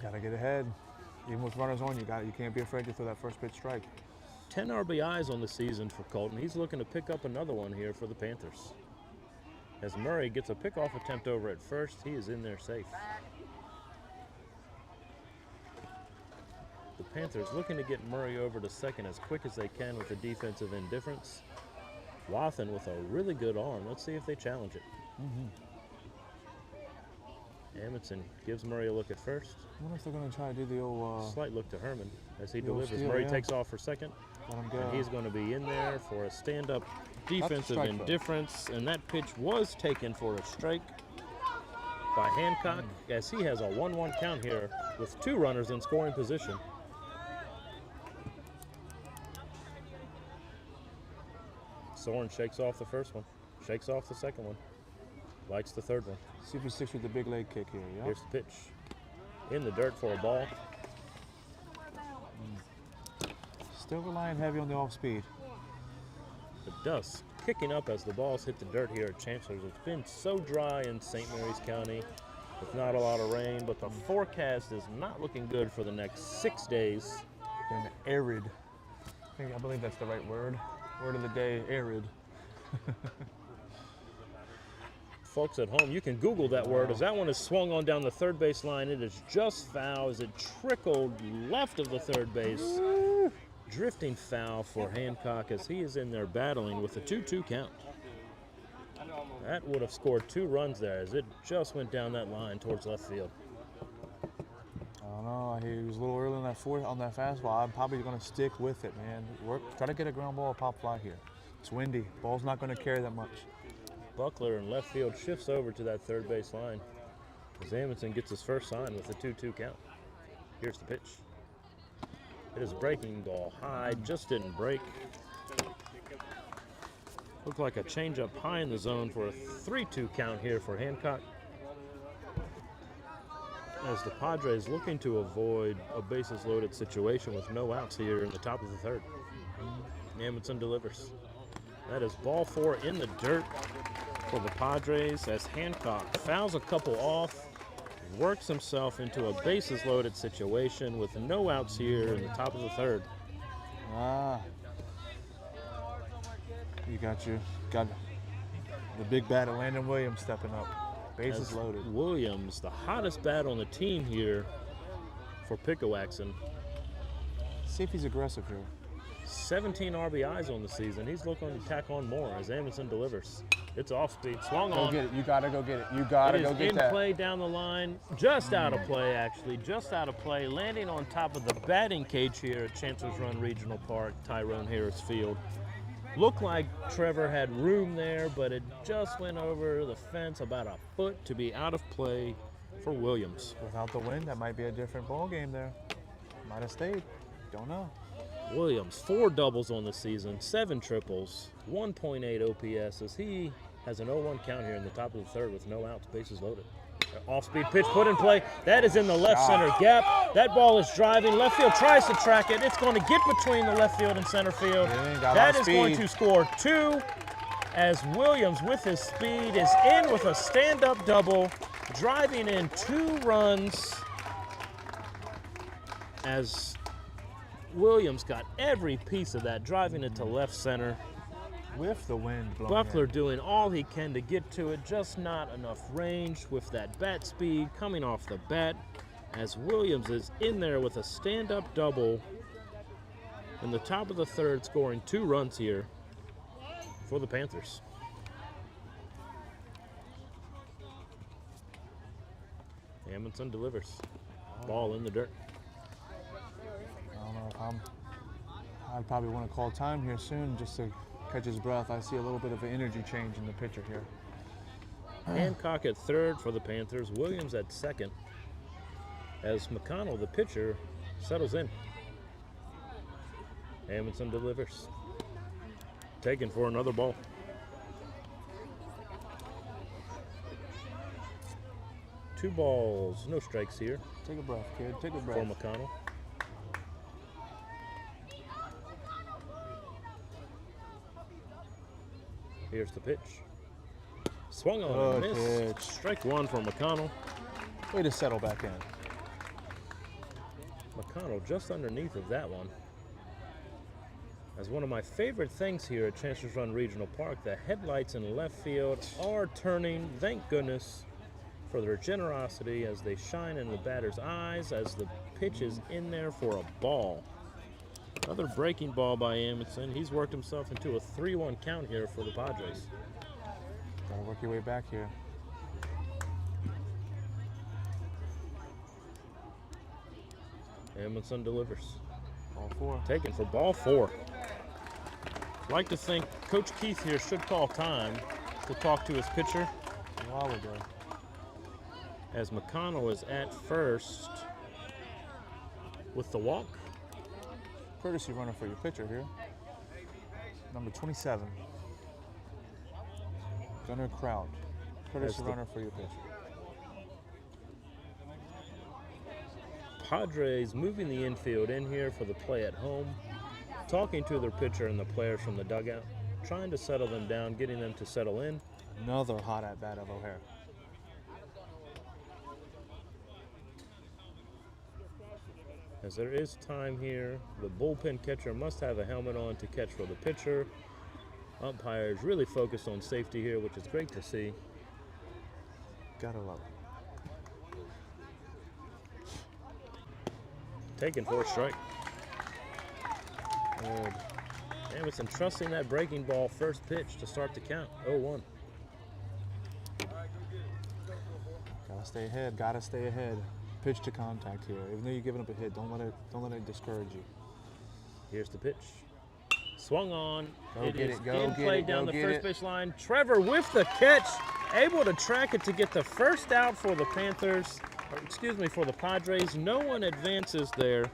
Got to get ahead. Even with runners on, you can't be afraid to throw that first pitch strike. 10 RBIs on the season for Colton. He's looking to pick up another one here for the Panthers. As Murray gets a pickoff attempt over at first, he is in there safe. The Panthers looking to get Murray over to second as quick as they can with the defensive indifference. Wathan with a really good arm. Let's see if they challenge it. Amundsen gives Murray a look at first. I wonder if they're going to try to do the old... Slight look to Herman as he the old delivers. steal, Murray yeah. takes off for second. Let him go. And he's going to be in there for a stand-up defensive strike, though. indifference. And that pitch was taken for a strike by Hancock as he has a 1-1 count here with 2 runners in scoring position. Soren shakes off the first one, shakes off the second one, likes the third one. See if he sticks with the big leg kick here, yeah? Here's the pitch. In the dirt for a ball. Still relying heavy on the off-speed. The dust kicking up as the balls hit the dirt here at Chancellor's. It's been so dry in St. Mary's County with not a lot of rain, but the forecast is not looking good for the next 6 days. And arid. I believe that's the right word. Word of the day, arid. Folks at home, you can Google that word as that one is swung on down the third base line. It is just foul as it trickled left of the third base. Drifting foul for Hancock as he is in there battling with a 2-2 count. That would have scored 2 runs there as it just went down that line towards left field. I don't know. He was a little early on that fastball. I'm probably going to stick with it, man. Try to get a ground ball, pop fly here. It's windy. Ball's not going to carry that much. Buckler in left field shifts over to that third base line as Amundsen gets his first sign with a 2-2 count. Here's the pitch. It is breaking ball high, just didn't break. Looked like a changeup high in the zone for a 3-2 count here for Hancock. As the Padres looking to avoid a bases loaded situation with no outs here in the top of the third. Amundsen delivers. That is ball 4 in the dirt for the Padres as Hancock fouls a couple off, works himself into a bases loaded situation with no outs here in the top of the third. You got the big bat of Landon Williams stepping up. Bases As loaded. Williams, the hottest bat on the team here for Piccowaxen. See if he's aggressive here. 17 RBIs on the season. He's looking to tack on more as Amundsen delivers. It's off speed, swung Go on. get it. You gotta go get it. You gotta go It is get in that. play down the line, just out of play actually, just out of play, landing on top of the batting cage here at Chancellor's Run Regional Park, Tyrone Harris Field. Looked like Trevor had room there, but it just went over the fence about a foot to be out of play for Williams. Without the wind, that might be a different ball game there. Might have stayed. Don't know. Williams, 4 doubles on the season, 7 triples, 1.8 OPS as he has an 0-1 count here in the top of the third with no outs, bases loaded. Off-speed pitch put in play. That is in the left center gap. That ball is driving. Left field tries to track it. It's going to get between the left field and center field. That is going to score 2 as Williams with his speed is in with a stand-up double, driving in 2 runs as Williams got every piece of that, driving it to left center. With the wind blowing Buckler in. doing all he can to get to it, just not enough range with that bat speed coming off the bat as Williams is in there with a stand-up double in the top of the third, scoring 2 runs here for the Panthers. Amundsen delivers. Ball in the dirt. I don't know if I'd probably want to call time here soon just to catch his breath. I see a little bit of an energy change in the pitcher here. Hancock at third for the Panthers. Williams at second as McConnell, the pitcher, settles in. Amundsen delivers. Taken for another ball. Two balls, no strikes here Take a breath, kid. Take a for breath. McConnell. Here's the pitch. Swung on and Good missed. pitch. Strike 1 for McConnell. Way to settle back in. McConnell just underneath of that one. As one of my favorite things here at Chancellor's Run Regional Park, the headlights in left field are turning, thank goodness for their generosity as they shine in the batter's eyes as the pitch is in there for a ball. Another breaking ball by Amundsen. He's worked himself into a 3-1 count here for the Padres. Gotta work your way back here. Amundsen delivers. Ball 4. Taken for ball 4. Like to think Coach Keith here should call time to talk to his pitcher A while ago. as McConnell is at first with the walk. Courtesy runner for your pitcher here. Number 27. Gunnar Kraut. Courtesy That's the- runner for your pitcher. Padres moving the infield in here for the play at home, talking to their pitcher and the players from the dugout, trying to settle them down, getting them to settle in. Another hot at bat of O'Hare. As there is time here, the bullpen catcher must have a helmet on to catch for the pitcher. Umpires really focused on safety here, which is great to see. Gotta love it. Taken for a strike. Good. Amundsen trusting that breaking ball first pitch to start the count, 0-1. Gotta stay ahead. Gotta stay ahead. Pitch to contact here. Even though you're giving up a hit, don't let it discourage you. Here's the pitch. Swung on. Go It get is it, go in get play it, down go the get first it. base line. Trevor with the catch, able to track it to get the first out for the Panthers, or excuse me, for the Padres. No one advances there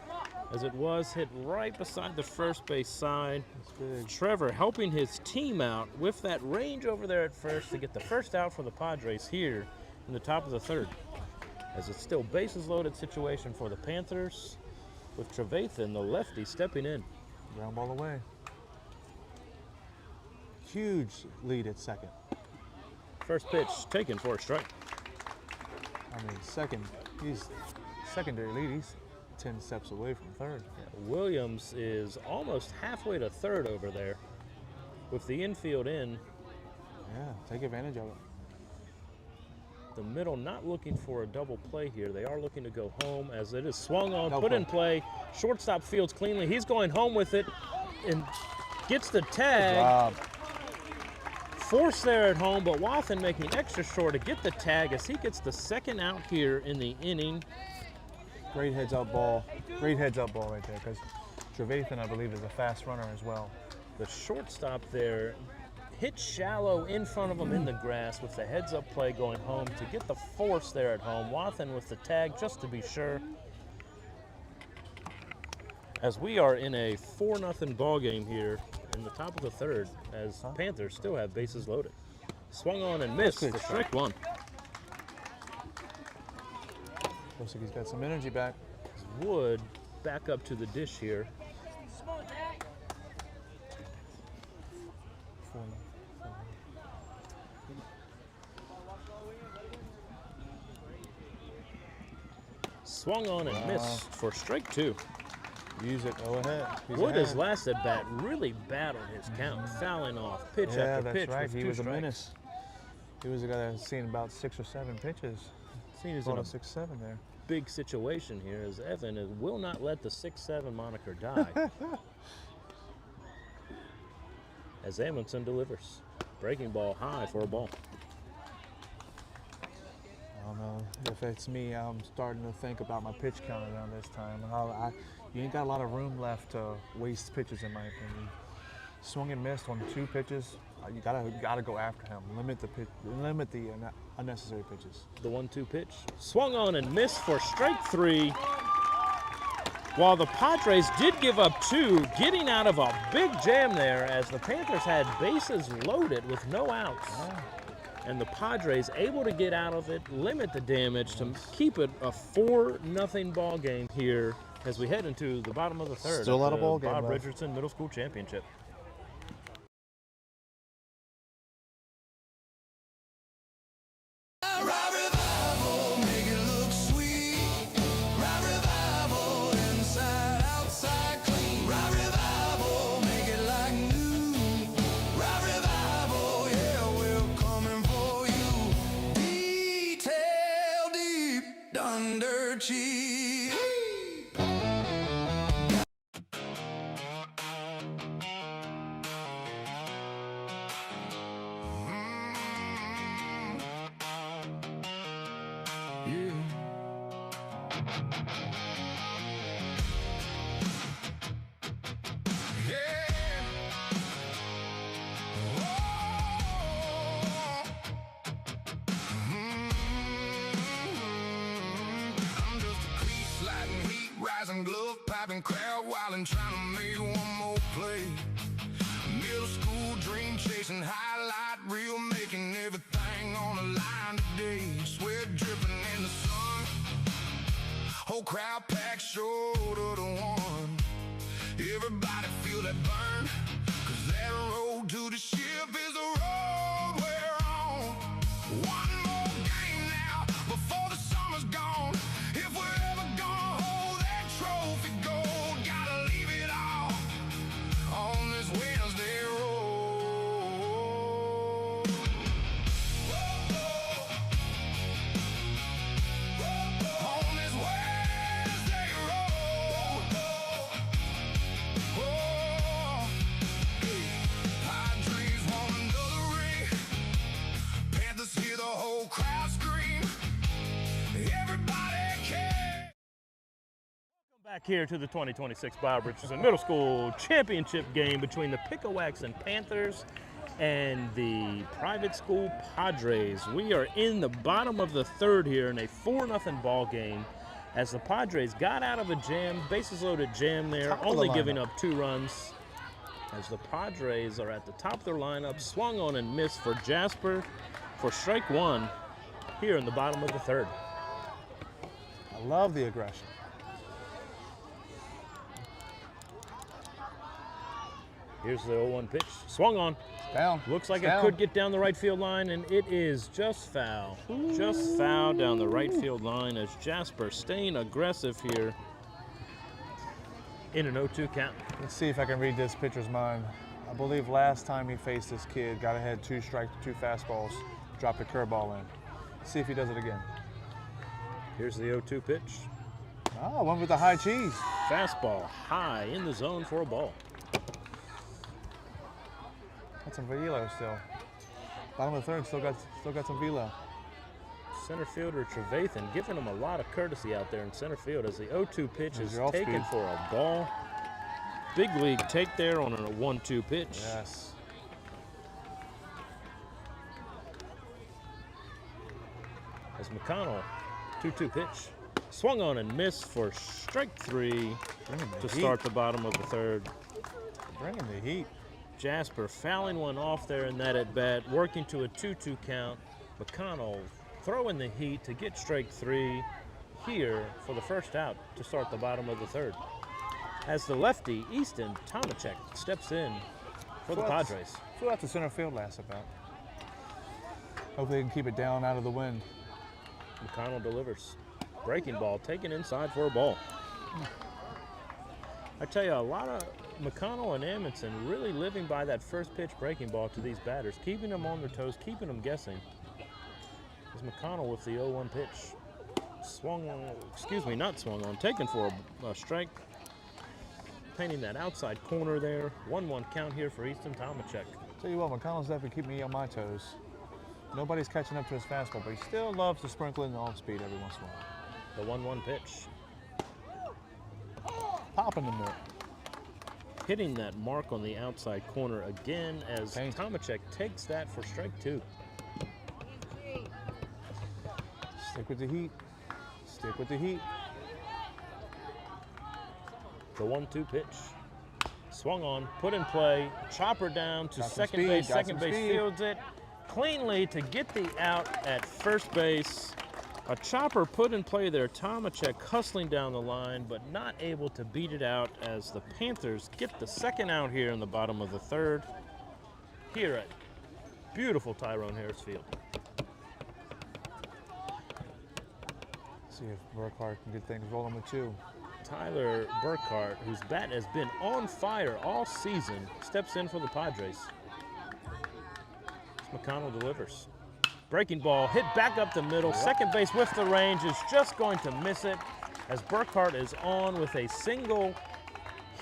as it was hit right beside the first base side. That's big. Trevor helping his team out with that range over there at first to get the first out for the Padres here in the top of the third. As it's still bases loaded situation for the Panthers with Trevathan, the lefty, stepping in. Ground ball away. Huge lead at second. First pitch taken for a strike. I mean, he's secondary lead. He's 10 steps away from third. Williams is almost halfway to third over there with the infield in. Yeah, take advantage of it. The middle not looking for a double play here. They are looking to go home as it is swung on, No put in play. play. Shortstop fields cleanly. He's going home with it. and gets the tag. Force there at home, but Wathen making extra sure to get the tag as he gets the second out here in the inning. Great heads-up ball. Great heads-up ball right there, because Trevathan, I believe, is a fast runner as well. The shortstop there hit shallow in front of him in the grass with the heads-up play going home to get the force there at home. Wathen with the tag just to be sure. As we are in a 4-0 ball game here in the top of the third, as Panthers still have bases loaded. Swung on and missed for strike one. Looks like he's got some energy back. Wood back up to the dish here. Swung on and missed for strike two. Use it, go ahead. Wood, his last at bat, really battled his count, fouling off pitch after pitch. Right. With He two was strikes. a menace. He was a guy that seen about 6 or 7 pitches. Seen as in a 6-7 there. big situation here, as Evan will not let the 6-7 moniker die. As Amundsen delivers. Breaking ball high for a ball. I don't know if it's me. I'm starting to think about my pitch count around this time. You ain't got a lot of room left to waste pitches, in my opinion. Swung and missed on 2 pitches. You gotta go after him. Limit the unnecessary pitches. The 1-2 pitch. Swung on and missed for strike three. While the Padres did give up 2, getting out of a big jam there as the Panthers had bases loaded with no outs. And the Padres able to get out of it, limit the damage to keep it a 4-0 ball game here as we head into the bottom of the third. Still not a ball game Bob left. Richardson Middle School Championship. Glove popping, crowd wildin', trying to make one more play. Middle school dream chasing, highlight reel, making everything on the line today. Sweat dripping in the sun, whole crowd packed shoulder to one. Everybody feel that burn, 'cause that road to the ship is the road we're on. One more game now before the summer's gone. If we're ever gonna hold that trophy gold, gotta leave it all on this Wednesday road. On this Wednesday road. Padres want another ring. Panthers hear the whole crowd scream. Everybody cares. Back here to the 2026 Bob Richardson Middle School Championship game between the Piccowaxen Panthers and the private school Padres. We are in the bottom of the third here in a 4-0 ball game as the Padres got out of a jam, bases loaded jam there, Top of the only lineup. giving up 2 runs. As the Padres are at the top of their lineup, swung on and missed for Jasper for strike one here in the bottom of the third. I love the aggression. Here's the 0-1 pitch. Swung on. Down. Looks like It's it down. could get down the right field line, and it is just foul. Just foul down the right field line as Jasper staying aggressive here in an 0-2 count. Let's see if I can read this pitcher's mind. I believe last time he faced this kid, got ahead 2 strikes, 2 fastballs, dropped a curveball in. See if he does it again. Here's the 0-2 pitch. Ah, one with the high cheese. Fastball high in the zone for a ball. Got some velo still. Bottom of the third, still got some velo. Center fielder Trevathan giving him a lot of courtesy out there in center field as the 0-2 pitch is taken for a ball. Big league take there on a 1-2 pitch. Yes. As McConnell, 2-2 pitch. Swung on and missed for strike 3 to start the bottom of the third. Bringing the heat. Jasper fouling one off there in that at bat, working to a 2-2 count. McConnell throwing the heat to get strike 3 here for the first out to start the bottom of the third. As the lefty, Easton Tomachek, steps in for the Padres. Flew out to center field last about. Hopefully they can keep it down out of the wind. McConnell delivers. Breaking ball taken inside for a ball. I tell you, a lot of McConnell and Amundsen really living by that first pitch breaking ball to these batters, keeping them on their toes, keeping them guessing. As McConnell with the 0-1 pitch. Swung on, excuse me, not swung on, taken for a strike. Painting that outside corner there. 1-1 count here for Easton Tomachek. Tell you what, McConnell's definitely keeping me on my toes. Nobody's catching up to his fastball, but he still loves to sprinkle in the off speed every once in a while. The 1-1 pitch. Popping the mitt. Hitting that mark on the outside corner again as Tomachek takes that for strike 2. Stick with the heat. Stick with the heat. The 1-2 pitch. Swung on, put in play, chopper down to second base. Second base fields it cleanly to get the out at first base. A chopper put in play there. Tomachek hustling down the line, but not able to beat it out as the Panthers get the second out here in the bottom of the third. Here at beautiful Tyrone Harris Field. See if Burkhart can get things rolling with 2. Tyler Burkhart, whose bat has been on fire all season, steps in for the Padres. McConnell delivers. Breaking ball hit back up the middle. Second base with the range is just going to miss it as Burkhart is on with a single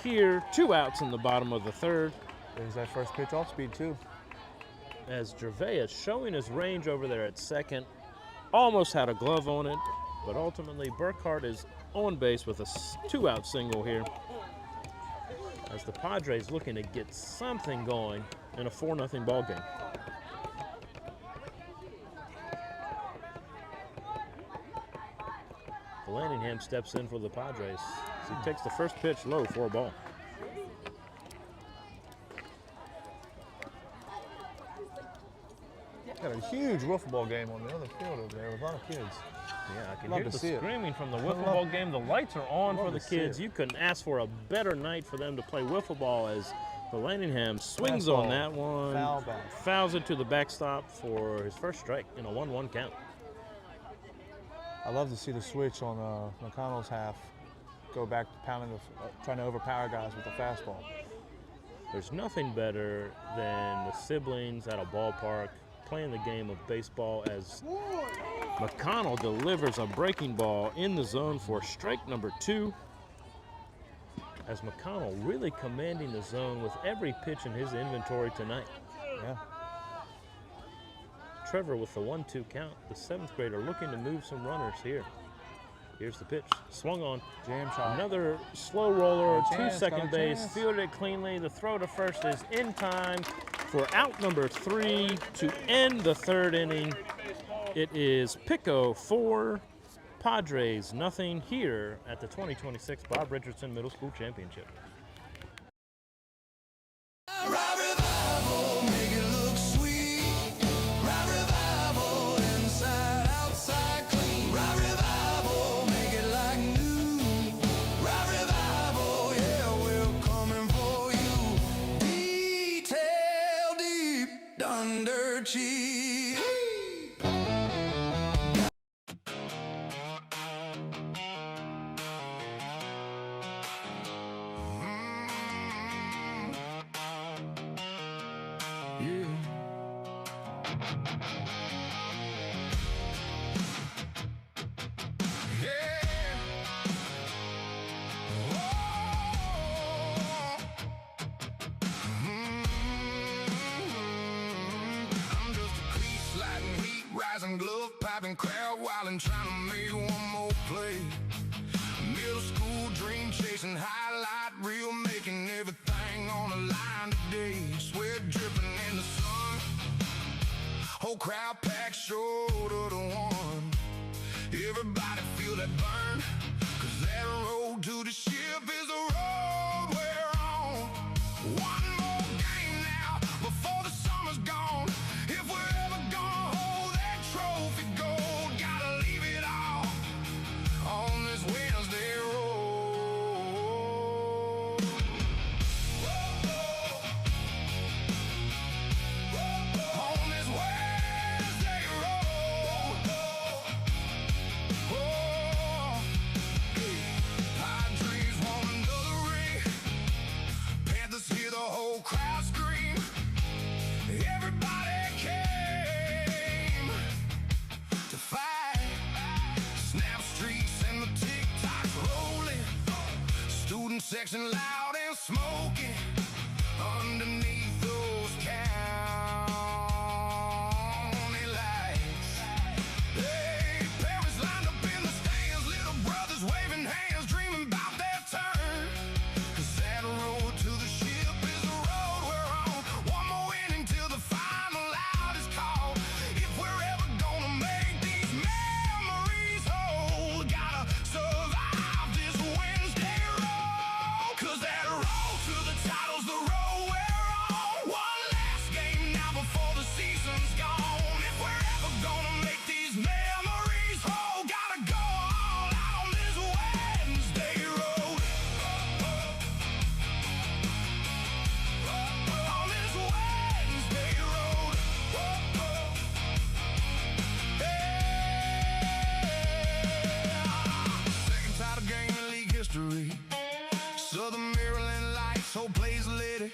here. 2 outs in the bottom of the third. There's that first pitch off speed too. As Gervais showing his range over there at second. Almost had a glove on it, but ultimately Burkhart is on base with a 2-out single here. As the Padres looking to get something going in a 4-0 ball game. Lanningham steps in for the Padres. He takes the first pitch low for a ball. Got a huge wiffle ball game on the other field over there with a lot of kids. Yeah, I can hear the screaming from the wiffle ball game. The lights are on for the kids. You couldn't ask for a better night for them to play wiffle ball as the Lanningham swings on that one. Foul back. Fouls it to the backstop for his first strike in a 1-1 count. I love to see the switch on McConnell's half. Go back to pounding, trying to overpower guys with the fastball. There's nothing better than the siblings at a ballpark playing the game of baseball as McConnell delivers a breaking ball in the zone for strike number 2. As McConnell really commanding the zone with every pitch in his inventory tonight. Yeah. Trevor with the 1-2 count, the 7th grader looking to move some runners here. Here's the pitch, swung on. Jam shot. Another slow roller to second base, fielded it cleanly. The throw to first is in time for out number 3 to end the third inning. It is Pico 4, Padres nothing here at the 2026 Bob Richardson Middle School Championship. boxing glove, piping, crowd wilding, trying to make one more play. Middle school dream chasing, highlight reel, making everything on the line today. Sweat dripping in the sun, whole crowd packed shoulder to one. Everybody feel that burn, 'cause that road to the ship is a road we're on. One more game now before the summer's gone. If we're ever gonna hold that trophy gold, gotta leave it all on this Wednesday road. On this Wednesday road. Padres won another ring. Panthers hear the whole crowd scream. Everybody came to fight. Snap streets and the tick-tocks rolling. Student section loud and smoking. Underneath those county lights. Hey, parents lined up in the stands, little brothers waving hands, dreaming about their turn. 'Cause that road to the ship is the road we're on. One more inning till the final out is called. If we're ever gonna make these memories whole, gotta survive this Wednesday road. 'Cause that road to the title's the road we're on. One last game now before the season's gone. If we're ever gonna make these memories whole, gotta go all out on this Wednesday road. On this Wednesday road. Second title game in league history. Southern Maryland lights, whole place lit it.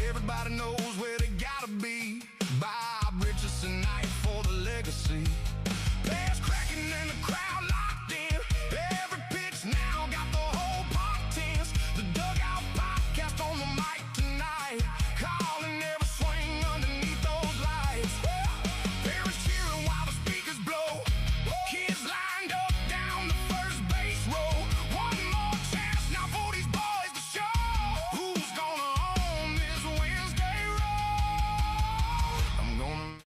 Everybody knows where they gotta be. Bob Richardson night for the legacy. Bass cracking and the crowd locked in. Every pitch now got the whole park tense. The dugout podcast on the mic tonight, calling every swing underneath those lights. Parents cheering while the speakers blow. Kids lined up down the first base row. One more chance now for these boys to show who's gonna own this Wednesday road. I'm gonna.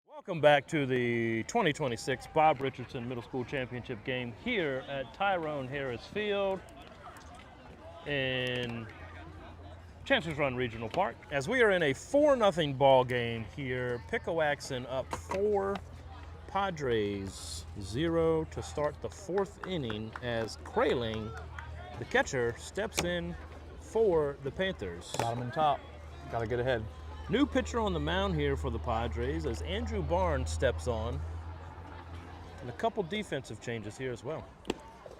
Welcome back to the 2026 Bob Richardson Middle School Championship game here at Tyrone Harris Field in Chancellor's Run Regional Park. As we are in a 4-0 ball game here, Piccowaxen up 4, Padres 0 to start the 4th inning as Kraling, the catcher, steps in for the Panthers. Got him in top. Got to get ahead. New pitcher on the mound here for the Padres as Andrew Barnes steps on. And a couple defensive changes here as well.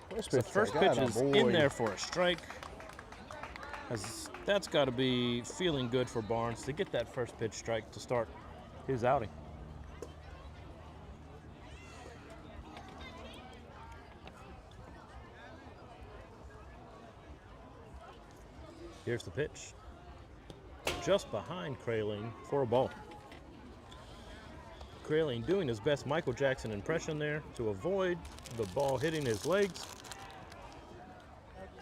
The first pitch is in there for a strike. As that's got to be feeling good for Barnes to get that first pitch strike to start his outing. Here's the pitch. Just behind Kraling for a ball. Kraling doing his best Michael Jackson impression there to avoid the ball hitting his legs.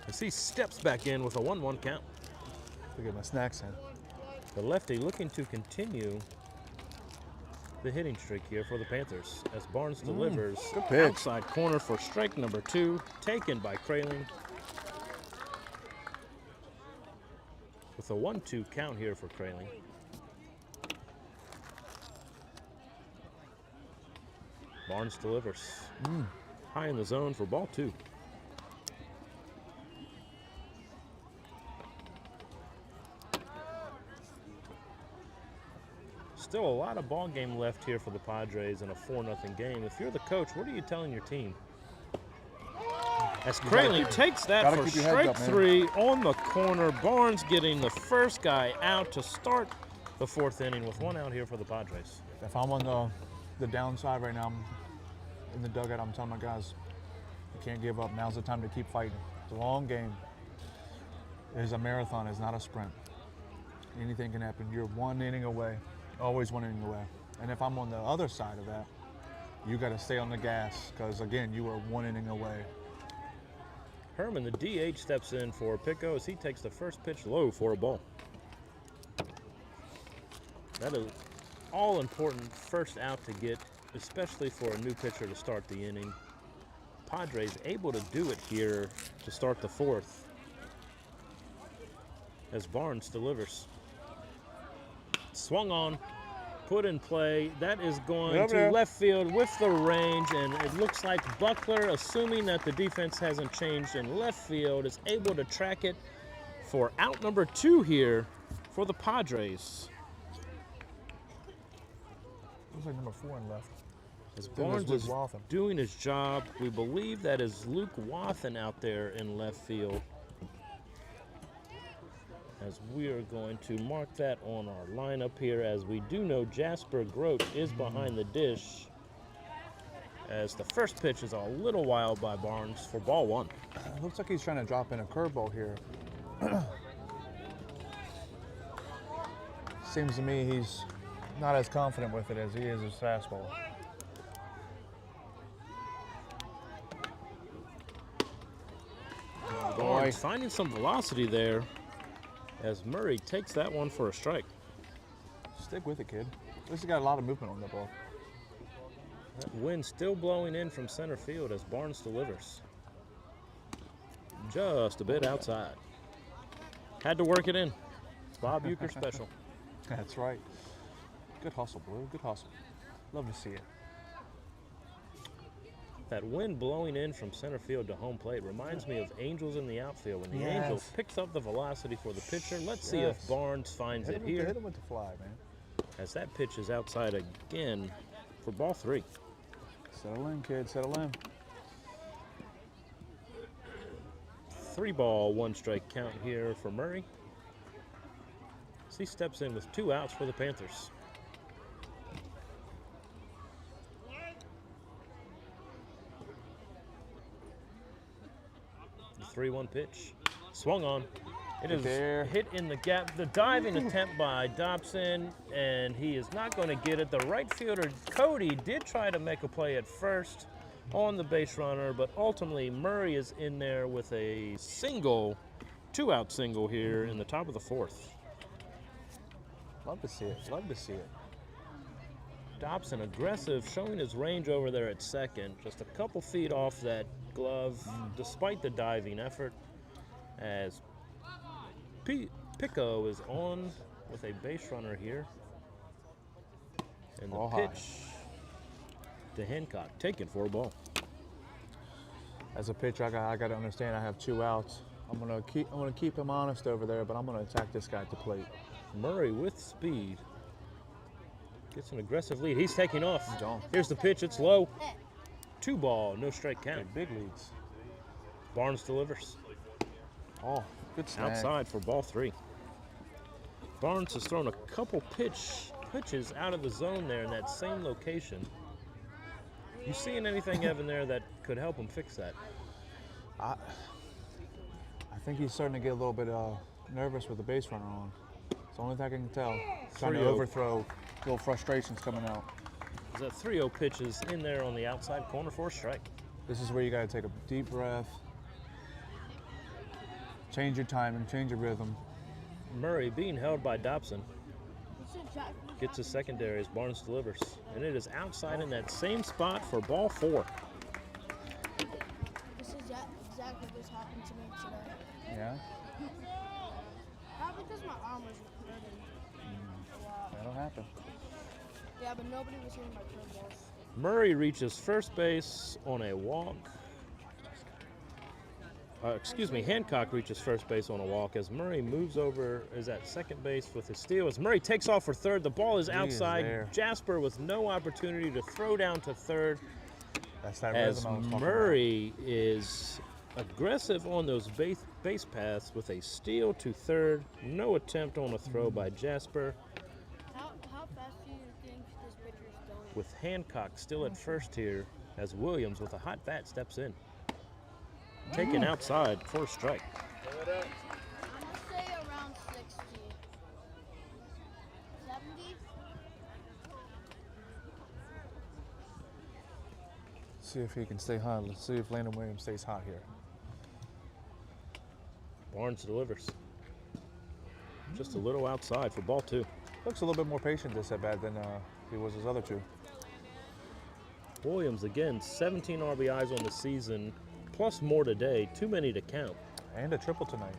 As he steps back in with a 1-1 count. Look at my snacks in. The lefty looking to continue the hitting streak here for the Panthers as Barnes delivers good pitch. outside corner for strike number 2, taken by Kraling. With a 1-2 count here for Kraling. Barnes delivers. High in the zone for ball 2. Still a lot of ball game left here for the Padres in a 4-0 game. If you're the coach, what are you telling your team? As Kraling takes that for strike 3 on the corner. Barnes getting the first guy out to start the 4th inning with 1 out here for the Padres. If I'm on the downside right now, I'm in the dugout, I'm telling my guys, you can't give up. Now's the time to keep fighting. It's a long game. It is a marathon, it's not a sprint. Anything can happen. You're 1 inning away, always 1 inning away. And if I'm on the other side of that, you got to stay on the gas because, again, you are 1 inning away. Herman, the DH, steps in for Picco as he takes the first pitch low for a ball. That is all important first out to get, especially for a new pitcher to start the inning. Padres able to do it here to start the 4th as Barnes delivers. Swung on, put in play. That is going to left field with the range, and it looks like Buckler, assuming that the defense hasn't changed in left field, is able to track it for out number 2 here for the Padres. Looks like number 4 in left. As Barnes is doing his job, we believe that is Luke Wathen out there in left field. As we are going to mark that on our lineup here, as we do know Jasper Grote is behind the dish. As the first pitch is a little wild by Barnes for ball 1. It looks like he's trying to drop in a curveball here. Seems to me he's not as confident with it as he is his fastball. Barnes finding some velocity there as Murray takes that one for a strike. Stick with it, kid. This has got a lot of movement on the ball. That wind still blowing in from center field as Barnes delivers. Just a bit outside. Had to work it in. Bob Uecker special. That's right. Good hustle, Blue. Good hustle. Love to see it. That wind blowing in from center field to home plate reminds me of Angels in the outfield. When the Angels picks up the velocity for the pitcher, let's see if Barnes finds it here. Hit him with the fly, man. As that pitch is outside again for ball 3. Settle in, kid. Settle in. 3 ball, 1 strike count here for Murray. As he steps in with 2 outs for the Panthers. The 3-1 pitch. Swung on. It is hit in the gap. The diving attempt by Dobson, and he is not going to get it. The right fielder, Cody, did try to make a play at first on the base runner, but ultimately Murray is in there with a single, 2-out single here in the top of the 4th. Love to see it. Love to see it. Dobson aggressive, showing his range over there at second. Just a couple feet off that glove, despite the diving effort, as Picco is on with a base runner here. And the pitch to Hancock, taken for a ball. As a pitcher, I got to understand I have 2 outs. I'm gonna keep him honest over there, but I'm gonna attack this guy at the plate. Murray with speed gets an aggressive lead. He's taking off. Here's the pitch. It's low. 2 ball, no strike count. Big leads. Barnes delivers. Oh, good snag. Outside for ball 3. Barnes has thrown a couple pitches out of the zone there in that same location. You seeing anything, Evan, there that could help him fix that? I think he's starting to get a little bit nervous with the base runner on. It's the only thing I can tell. Trying to overthrow, little frustrations coming out. That 3-0 pitch is in there on the outside corner for a strike. This is where you got to take a deep breath, change your timing, change your rhythm. Murray being held by Dobson. Gets a secondary as Barnes delivers. And it is outside in that same spot for ball 4. This is exactly what happened to me today. Yeah? Not because my arm was hurting a lot. That'll happen. Yeah, but nobody was hitting my curveballs. Murray reaches first base on a walk. Hancock reaches first base on a walk as Murray moves over, is at second base with his steal. As Murray takes off for third, the ball is outside. Jasper with no opportunity to throw down to third. That's that as rhythm I was talking Murray is aggressive on those base paths with a steal to third. No attempt on a throw by Jasper. How fast do you think this pitcher is going? With Hancock still at first here as Williams with a hot bat steps in. Taken outside for a strike. I'm going to say around 60. 70? See if he can stay hot. Let's see if Landon Williams stays hot here. Barnes delivers. Just a little outside for ball 2. Looks a little bit more patient this at bat than he was his other 2. Williams, again, 17 RBIs on the season, plus more today. Too many to count. And a triple tonight.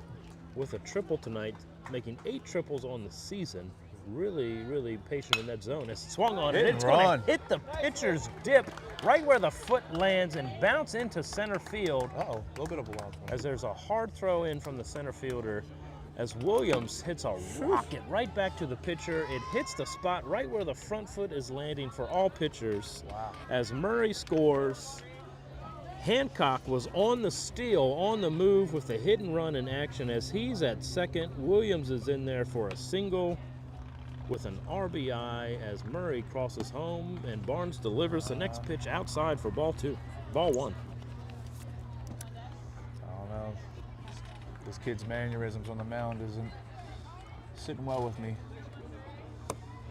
With a triple tonight, making 8 triples on the season. Really, really patient in that zone. It's swung on and it's going to hit the pitcher's dip right where the foot lands and bounce into center field. Uh-oh, a little bit of a wild one. As there's a hard throw in from the center fielder. As Williams hits a rocket right back to the pitcher. It hits the spot right where the front foot is landing for all pitchers. Wow. As Murray scores, Hancock was on the steal, on the move with the hit and run in action. As he's at second, Williams is in there for a single with an RBI as Murray crosses home and Barnes delivers the next pitch outside for ball 1. I don't know. This kid's mannerisms on the mound isn't sitting well with me.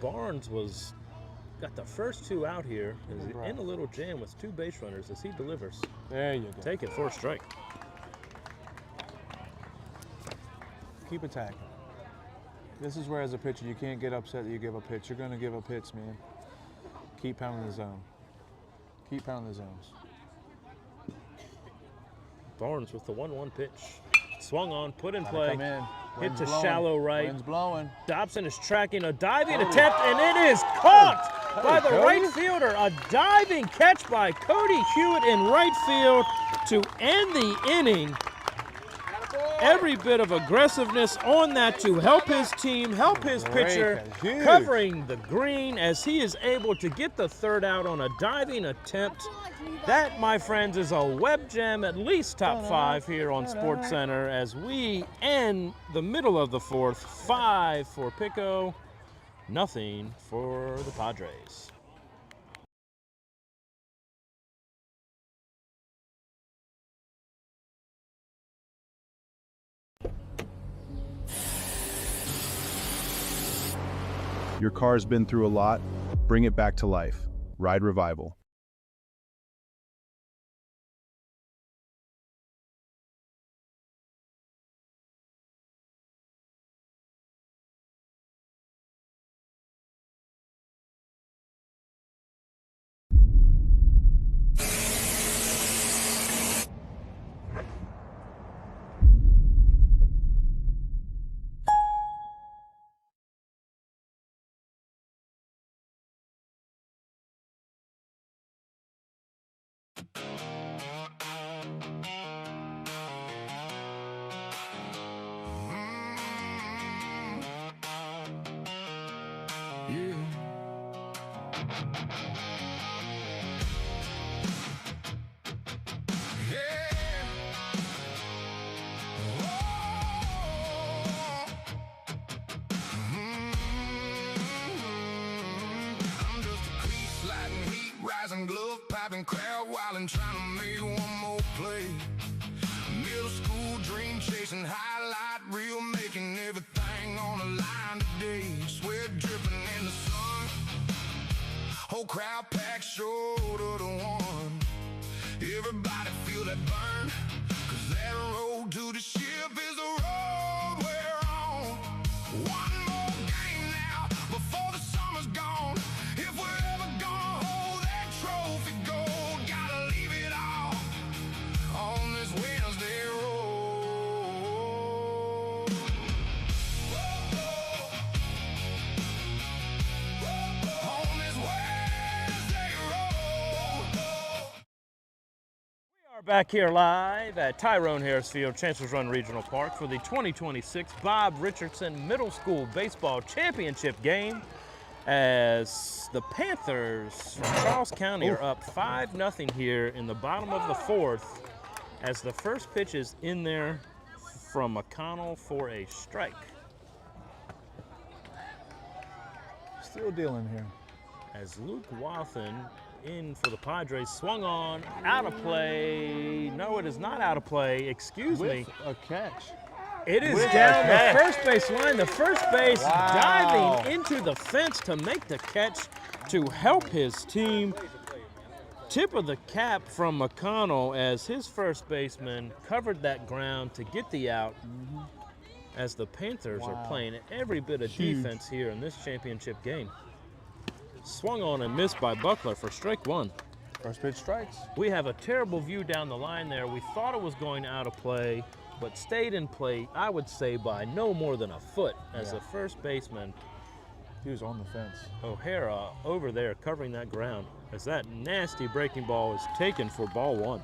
Barnes got the first 2 out here. Is in a little jam with 2 base runners as he delivers. There you go. Take it for a strike. Keep attacking. This is where, as a pitcher, you can't get upset that you give a pitch. You're going to give up hits, man. Keep pounding the zone. Keep pounding the zones. Barnes with the 1-1 pitch. Swung on, put in play. Come in. Hit Wind's to blowing. shallow right. Wind's blowing. Dobson is tracking a diving attempt, and it is caught by the right fielder. A diving catch by Cody Hewitt in right field to end the inning. Every bit of aggressiveness on that to help his team, help his pitcher, covering the green as he is able to get the 3rd out on a diving attempt. That, my friends, is a web gem, at least top 5 here on SportsCenter as we end the middle of the 4th. 5 for Pico, nothing for the Padres. Your car's been through a lot. Bring it back to life. Ride Revival. Glove popping, crowd wilding, trying to make one more play. Middle school dream chasing, highlight reel, making everything on the line today. Sweat dripping in the sun, whole crowd packed shoulder to one. Everybody feel that burn, 'cause that road to the ship is the road we're on. One more game now before the summer's gone. If we're ever gonna hold that trophy gold, gotta leave it all on this Wednesday road. On this Wednesday road. We are back here live at Tyrone Harris Field, Chancellors Run Regional Park for the 2026 Bob Richardson Middle School Baseball Championship game as the Panthers from Charles County are up 5-0 here in the bottom of the 4th as the first pitch is in there from McConnell for a strike. Still dealing here. As Luke Wathen in for the Padres, swung on, out of play. No, it is not out of play. Excuse me. With a catch. It is down the first base line. The first base diving into the fence to make the catch to help his team. Tip of the cap from McConnell as his first baseman covered that ground to get the out as the Panthers are playing every bit of defense here in this championship game. Swung on and missed by Buckler for strike one. First pitch strikes. We have a terrible view down the line there. We thought it was going out of play, but stayed in play, I would say, by no more than a foot as the first baseman, He was on the fence. O'Hara, over there covering that ground as that nasty breaking ball is taken for ball one.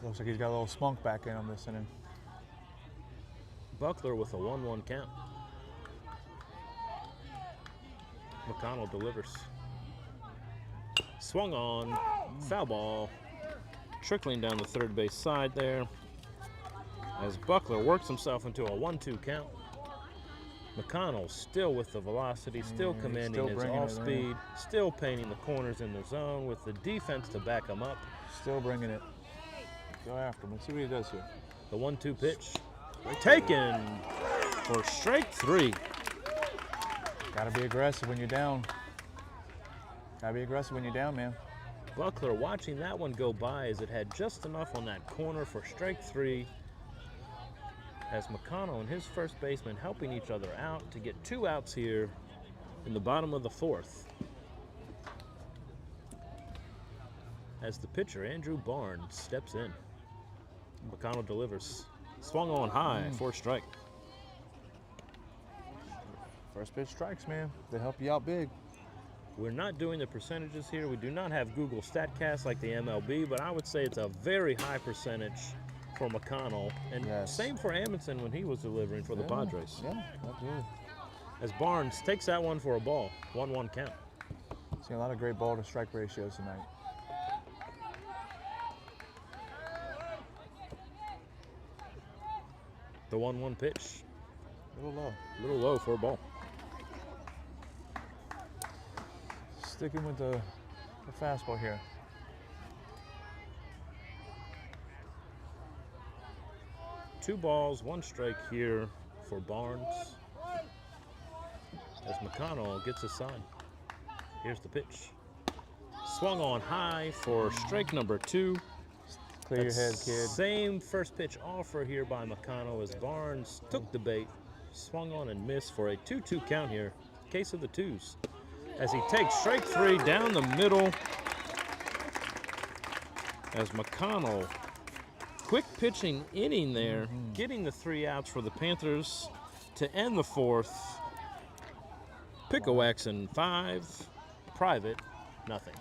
Looks like he's got a little spunk back in on this inning. Buckler with a 1-1 count. McConnell delivers. Swung on, foul ball, trickling down the third base side there as Buckler works himself into a 1-2 count. McConnell still with the velocity, still commanding his off speed, still painting the corners in the zone with the defense to back him up. Still bringing it. Go after him. Let's see what he does here. The 1-2 pitch taken for strike three. Gotta be aggressive when you're down. Gotta be aggressive when you're down, man. Buckler watching that one go by as it had just enough on that corner for strike three, as McConnell and his first baseman helping each other out to get 2 outs here in the bottom of the fourth. As the pitcher, Andrew Barnes, steps in. McConnell delivers. Swung on high for a strike. First pitch strikes, man. They help you out big. We're not doing the percentages here. We do not have Google StatCast like the MLB, but I would say it's a very high percentage for McConnell, and same for Amundsen when he was delivering for the Padres. Yeah, that's good. As Barnes takes that one for a ball, 1-1 count. Seeing a lot of great ball to strike ratios tonight. The 1-1 pitch, A little low. a little low for a ball. Sticking with the fastball here. Two balls, 1 strike here for Barnes. As McConnell gets a sign. Here's the pitch. Swung on high for strike number 2. Clear your head, kid. Same first pitch offer here by McConnell as Barnes took the bait, swung on and missed for a 2-2 count here. Case of the twos. As he takes strike 3 down the middle. As McConnell, quick pitching inning there, getting the 3 outs for the Panthers to end the fourth. Piccowaxen 5, Private nothing.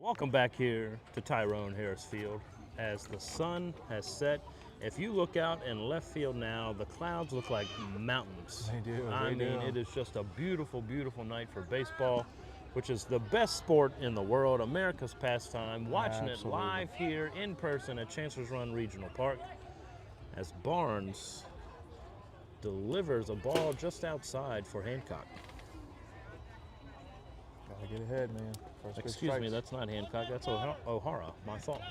Welcome back here to Tyrone Harris Field as the sun has set. If you look out in left field now, the clouds look like mountains. They do. I mean, it is just a beautiful, beautiful night for baseball, which is the best sport in the world, America's pastime. Watching it live here in person at Chancellor's Run Regional Park as Barnes delivers a ball just outside for Hancock. Gotta get ahead, man. First Excuse me, that's not Hancock, that's O'Hara, my fault.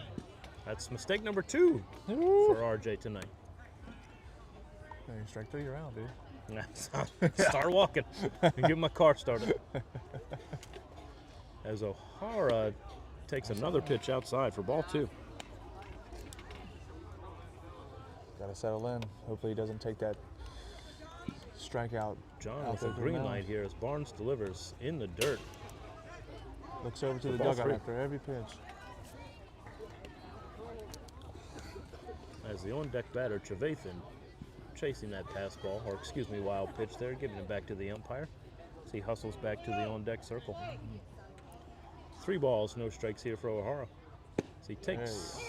That's mistake number 2 for RJ tonight. Hey, strike 3, you're out, dude. Start walking and get my car started. As O'Hara takes another pitch outside for ball 2. Gotta settle in. Hopefully he doesn't take that strikeout. John with a green light here as Barnes delivers in the dirt. Looks over to the dugout after every pitch. As the on-deck batter, Trevathan, chasing that pass ball, or excuse me, wild pitch there, giving it back to the umpire. As he hustles back to the on-deck circle. 3 balls, no strikes here for O'Hara. So he takes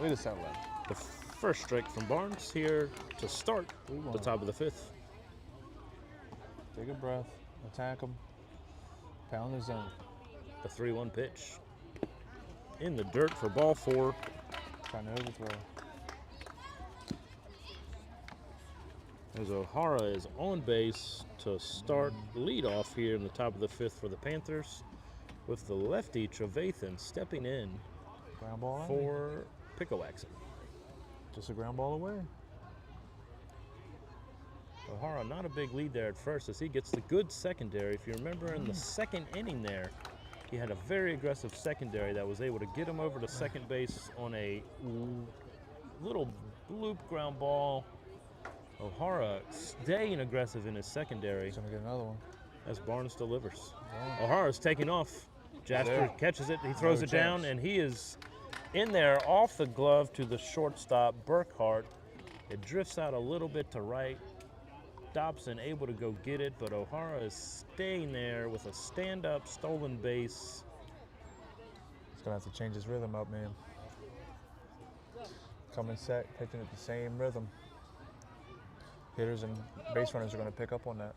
Way to settle in. the first strike from Barnes here to start the top of the 5th. Take a breath, attack him, pound the zone. The 3-1 pitch. In the dirt for ball 4. Trying to overthrow. As O'Hara is on base to start leadoff here in the top of the 5th for the Panthers, with the lefty Trevathan stepping in Ground ball for Piccowaxen. Just a ground ball away. O'Hara not a big lead there at first as he gets the good secondary. If you remember in the second inning there, he had a very aggressive secondary that was able to get him over to second base on a little bloop ground ball. O'Hara staying aggressive in his secondary. He's gonna get another one. As Barnes delivers. O'Hara's taking off. Jasper catches it, he throws it down, and he is in there off the glove to the shortstop, Burkhart. It drifts out a little bit to right. Dobson able to go get it, but O'Hara is staying there with a stand-up stolen base. He's gonna have to change his rhythm up, man. Coming set, pitching at the same rhythm. Hitters and base runners are gonna pick up on that.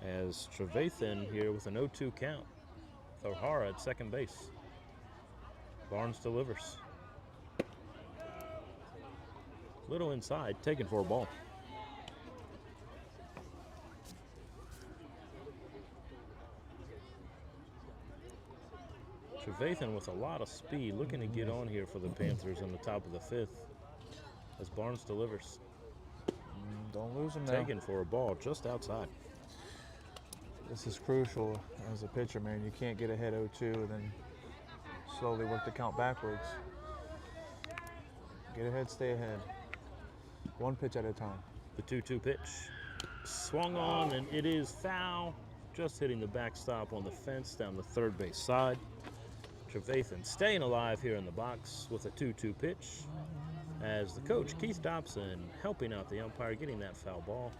As Trevathan here with an 0-2 count. O'Hara at second base. Barnes delivers. Little inside, taken for a ball. Trevathan with a lot of speed, looking to get on here for the Panthers in the top of the 5th. As Barnes delivers. Don't lose him now. Taken for a ball just outside. This is crucial as a pitcher, man. You can't get ahead 0-2 and then slowly work the count backwards. Get ahead, stay ahead. One pitch at a time. The 2-2 pitch. Swung on, and it is foul. Just hitting the backstop on the fence down the third base side. Trevathan staying alive here in the box with a 2-2 pitch. As the coach, Keith Dobson, helping out the umpire, getting that foul ball.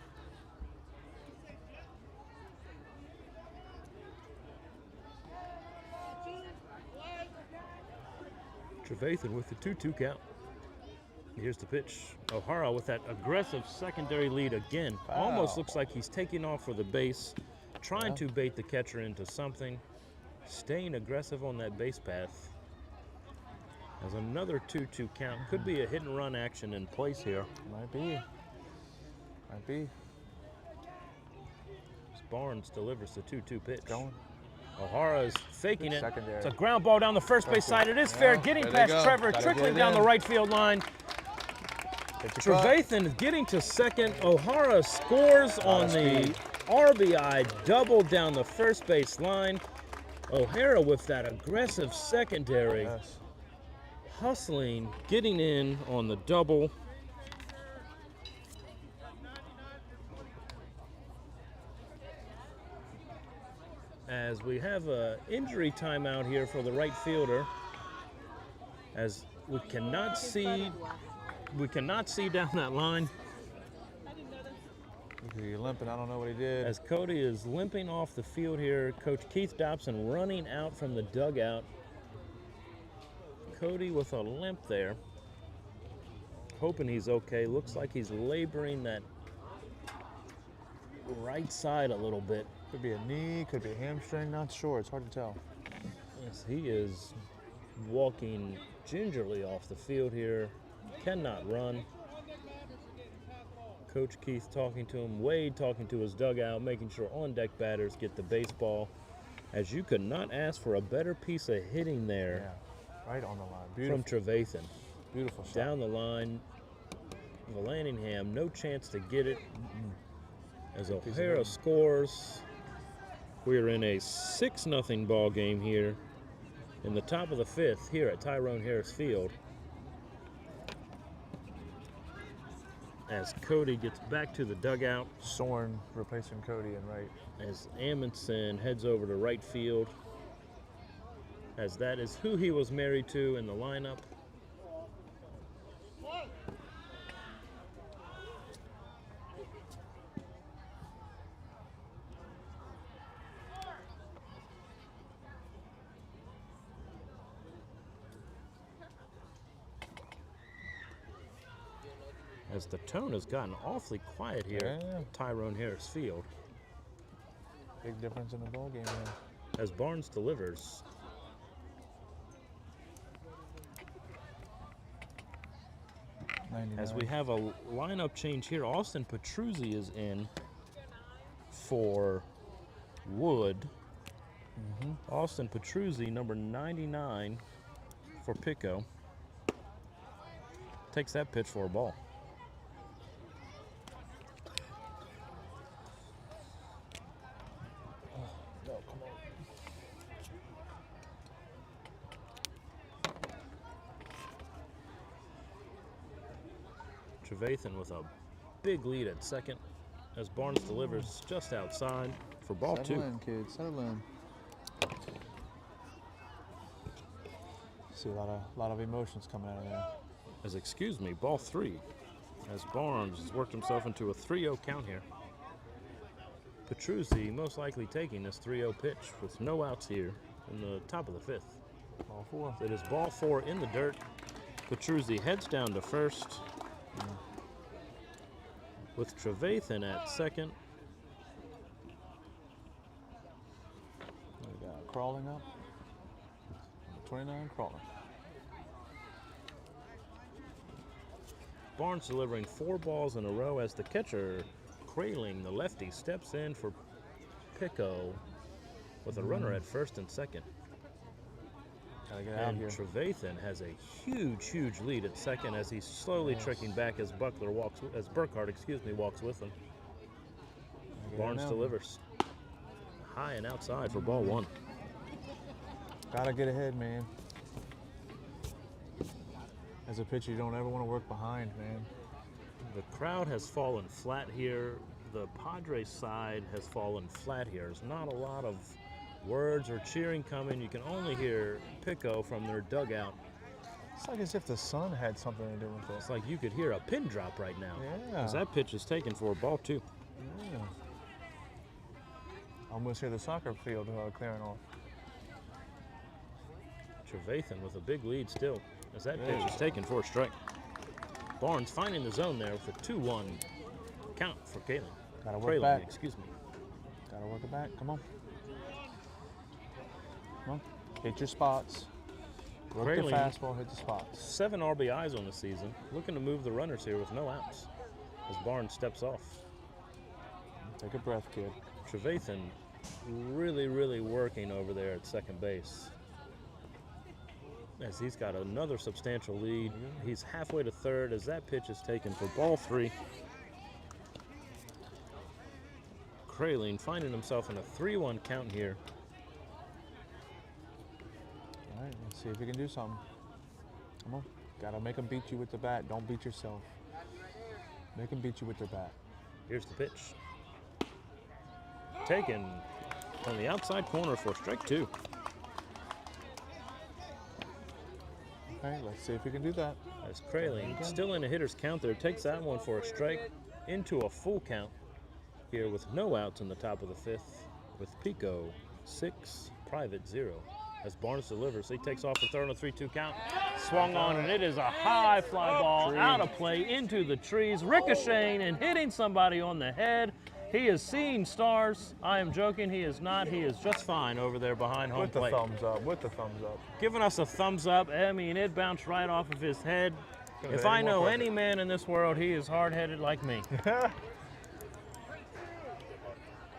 Trevathan with the 2-2 count. Here's the pitch. O'Hara with that aggressive secondary lead again. Wow. Almost looks like he's taking off for the base, trying to bait the catcher into something. Staying aggressive on that base path. As another 2-2 count. Could be a hit and run action in place here. Might be. Might be. As Barnes delivers the 2-2 pitch. Going. O'Hara is faking it. Secondary. It's a ground ball down the first base side. It is fair. Getting past Trevor, trickling down the right field line. Trevathan getting to second. O'Hara scores on the RBI double down the first base line. O'Hara with that aggressive secondary. Yes. Hustling, getting in on the double. As we have an injury timeout here for the right fielder, as we cannot see down that line. He's limping. I don't know what he did. As Cody is limping off the field here, Coach Keith Dobson running out from the dugout. Cody with a limp there. Hoping he's okay. Looks like he's laboring that right side a little bit. Could be a knee, could be a hamstring, not sure. It's hard to tell. Yes, he is walking gingerly off the field here. Cannot run. Coach Keith talking to him, Wade talking to his dugout, making sure on-deck batters get the baseball. As you could not ask for a better piece of hitting there. Yeah, right on the line. Beautiful. From Trevathan. Beautiful shot. Down the line, Vallandigham, no chance to get it. As O'Hara scores, we're in a 6-0 ball game here in the top of the 5th here at Tyrone Harris Field. As Cody gets back to the dugout. Soren replacing Cody in right. As Amundsen heads over to right field. As that is who he was married to in the lineup. As the tone has gotten awfully quiet here at Tyrone Harris Field. Big difference in the ball game here. As Barnes delivers. As we have a lineup change here, Austin Petruzzi is in for Wood. Austin Petruzzi, number 99 for Picco. Takes that pitch for a ball. Trevathan with a big lead at second as Barnes delivers just outside for ball 2. Settle in, kids. Settle in. See a lot of emotions coming out of there. As excuse me, ball 3. As Barnes has worked himself into a 3-0 count here. Petruzzi most likely taking this 3-0 pitch with no outs here in the top of the 5th. Ball 4. It is ball 4 in the dirt. Petruzzi heads down to first. With Trevathan at second. We got crawling up. 29 crawling. Barnes delivering 4 balls in a row as the catcher, Kraling, the lefty, steps in for Picco with a runner at first and second. Gotta get out And here. Trevathan has a huge lead at second as he's slowly trekking back as Burkhart walks with him. Barnes delivers high and outside for ball 1. Gotta get ahead, man. As a pitcher, you don't ever want to work behind, man. The crowd has fallen flat here. The Padres side has fallen flat here. There's not a lot of words or cheering coming. You can only hear Picco from their dugout. It's like as if the sun had something to do with it. It's like you could hear a pin drop right now. Yeah. As that pitch is taken for ball 2. Yeah. I almost hear the soccer field clearing off. Trevathan with a big lead still as that pitch is taken for a strike. Barnes finding the zone there with a 2-1 count for Kraling. Gotta work back. Excuse me. Gotta work it back. Come on. Come on. Hit your spots. Work the Kraling, fastball, hit the spots. 7 RBIs on the season. Looking to move the runners here with no outs as Barnes steps off. Take a breath, kid. Trevathan really working over there at second base. As he's got another substantial lead. He's halfway to third as that pitch is taken for ball 3. Kraling finding himself in a 3-1 count here. All right, let's see if we can do something. Come on. Gotta make them beat you with the bat. Don't beat yourself. Make them beat you with their bat. Here's the pitch. Taken on the outside corner for strike 2. Okay, let's see if we can do that. As Kraling, still in a hitter's count there, takes that one for a strike into a full count. here with no outs in the top of the 5th with Pico 6, Private 0. As Barnes delivers, he takes off for third on a 3-2 count. Swung on, and it is a high fly ball out of play into the trees, ricocheting and hitting somebody on the head. He is seeing stars. I am joking, he is not. He is just fine over there behind home plate. With the thumbs up. Giving us a thumbs up. I mean, it bounced right off of his head. If I know any man in this world, he is hard-headed like me.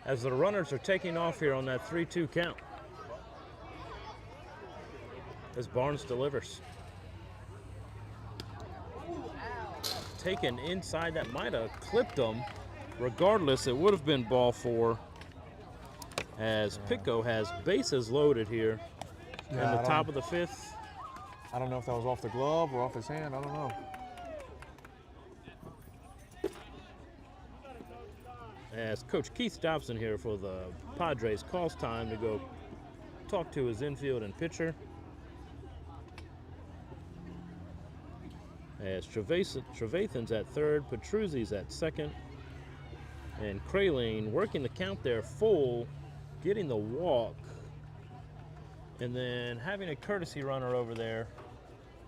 As the runners are taking off here on that 3-2 count. As Barnes delivers. Taken inside, that might have clipped him. Regardless, it would have been ball 4. As Pico has bases loaded here in the top of the 5th. I don't know if that was off the glove or off his hand. I don't know. As Coach Keith Dobson here for the Padres calls time to go talk to his infield and pitcher. As Trevathan's at third, Petruzzi's at second, and Kraling working the count there full, getting the walk, and then having a courtesy runner over there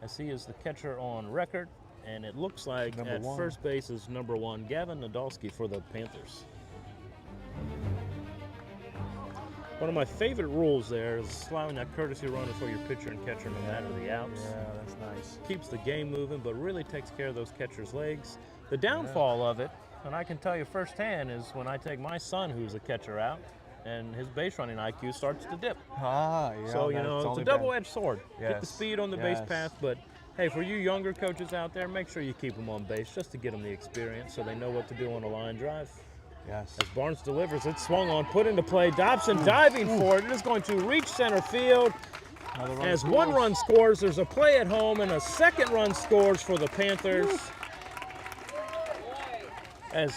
as he is the catcher on record, and it looks like at first base is number 1, Gavin Nadolski for the Panthers. One of my favorite rules there is allowing that courtesy runner for your pitcher and catcher no matter the outs. Yeah, that's nice. Keeps the game moving, but really takes care of those catchers' legs. The downfall of it, and I can tell you firsthand, is when I take my son, who's a catcher, out, and his base running IQ starts to dip. Yeah. So, you know, it's a double-edged sword. Yes. Get the speed on the base path, but hey, for you younger coaches out there, make sure you keep them on base just to get them the experience so they know what to do on a line drive. Yes. As Barnes delivers, it's swung on, put into play. Dobson diving for it. It is going to reach center field. As one run scores, there's a play at home, and a second run scores for the Panthers. As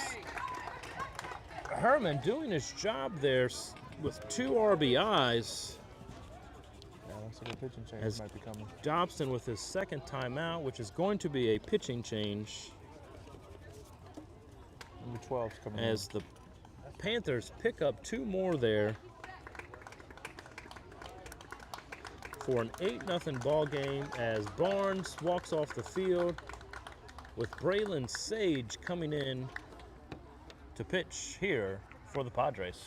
Herman doing his job there with 2 RBIs. Yeah, looks like a pitching change As might be coming. Dobson with his second timeout, which is going to be a pitching change. Number 12's coming As the Panthers pick up 2 more there for an 8-0 ball game as Barnes walks off the field with Braylon Sage coming in to pitch here for the Padres.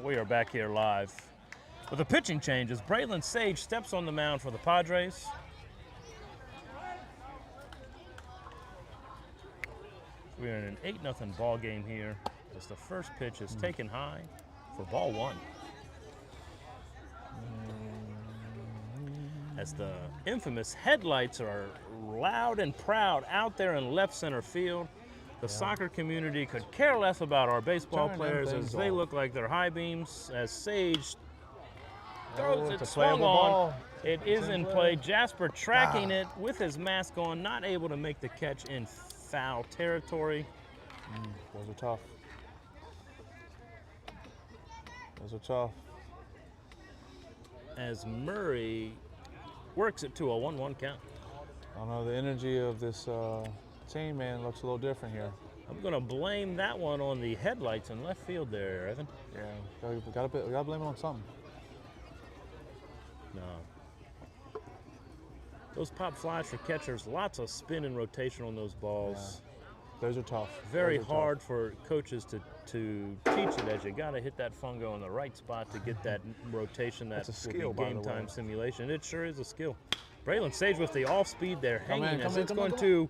We are back here live With a pitching change as Braylon Sage steps on the mound for the Padres. We're in an 8-0 ball game here as the first pitch is taken high for ball 1. As the infamous headlights are loud and proud out there in left center field. The soccer community could care less about our baseball players as they look like they're high beams. As Sage throws it, swung on. It is in play. Jasper tracking it with his mask on, not able to make the catch in foul territory. Those are tough. Those are tough. As Murray works it to a 1-1 count. I don't know, the energy of this team, man, looks a little different here. I'm going to blame that one on the headlights in left field there, Evan. Yeah, we gotta blame it on something. No. Those pop flies for catchers, lots of spin and rotation on those balls. Yeah. Those are tough. Very hard for coaches to teach it, as you got to hit that fungo in the right spot to get that rotation, that skill, game time simulation. It sure is a skill. Braylon Sage with the off speed there, hanging as it's going to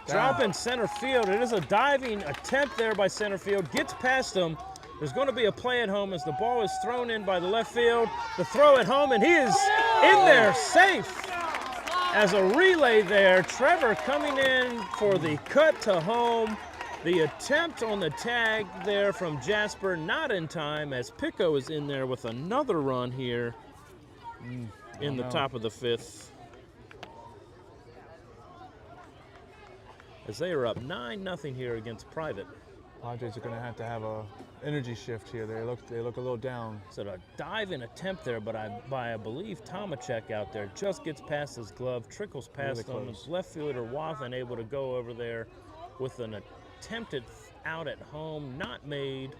drop in center field. It is a diving attempt there by center field. Gets past him. There's going to be a play at home as the ball is thrown in by the left field. The throw at home, and he is in there safe. As a relay there, Trevor coming in for the cut to home. The attempt on the tag there from Jasper, not in time, as Picco is in there with another run here in the top of the 5th. As they are up 9-0 here against Private. Padres are going to have a energy shift here. They look a little down. So a dive-in attempt there, but I believe Tomacek out there just gets past his glove, trickles past him. His left fielder Wathan able to go over there with an attempted out at home, not made.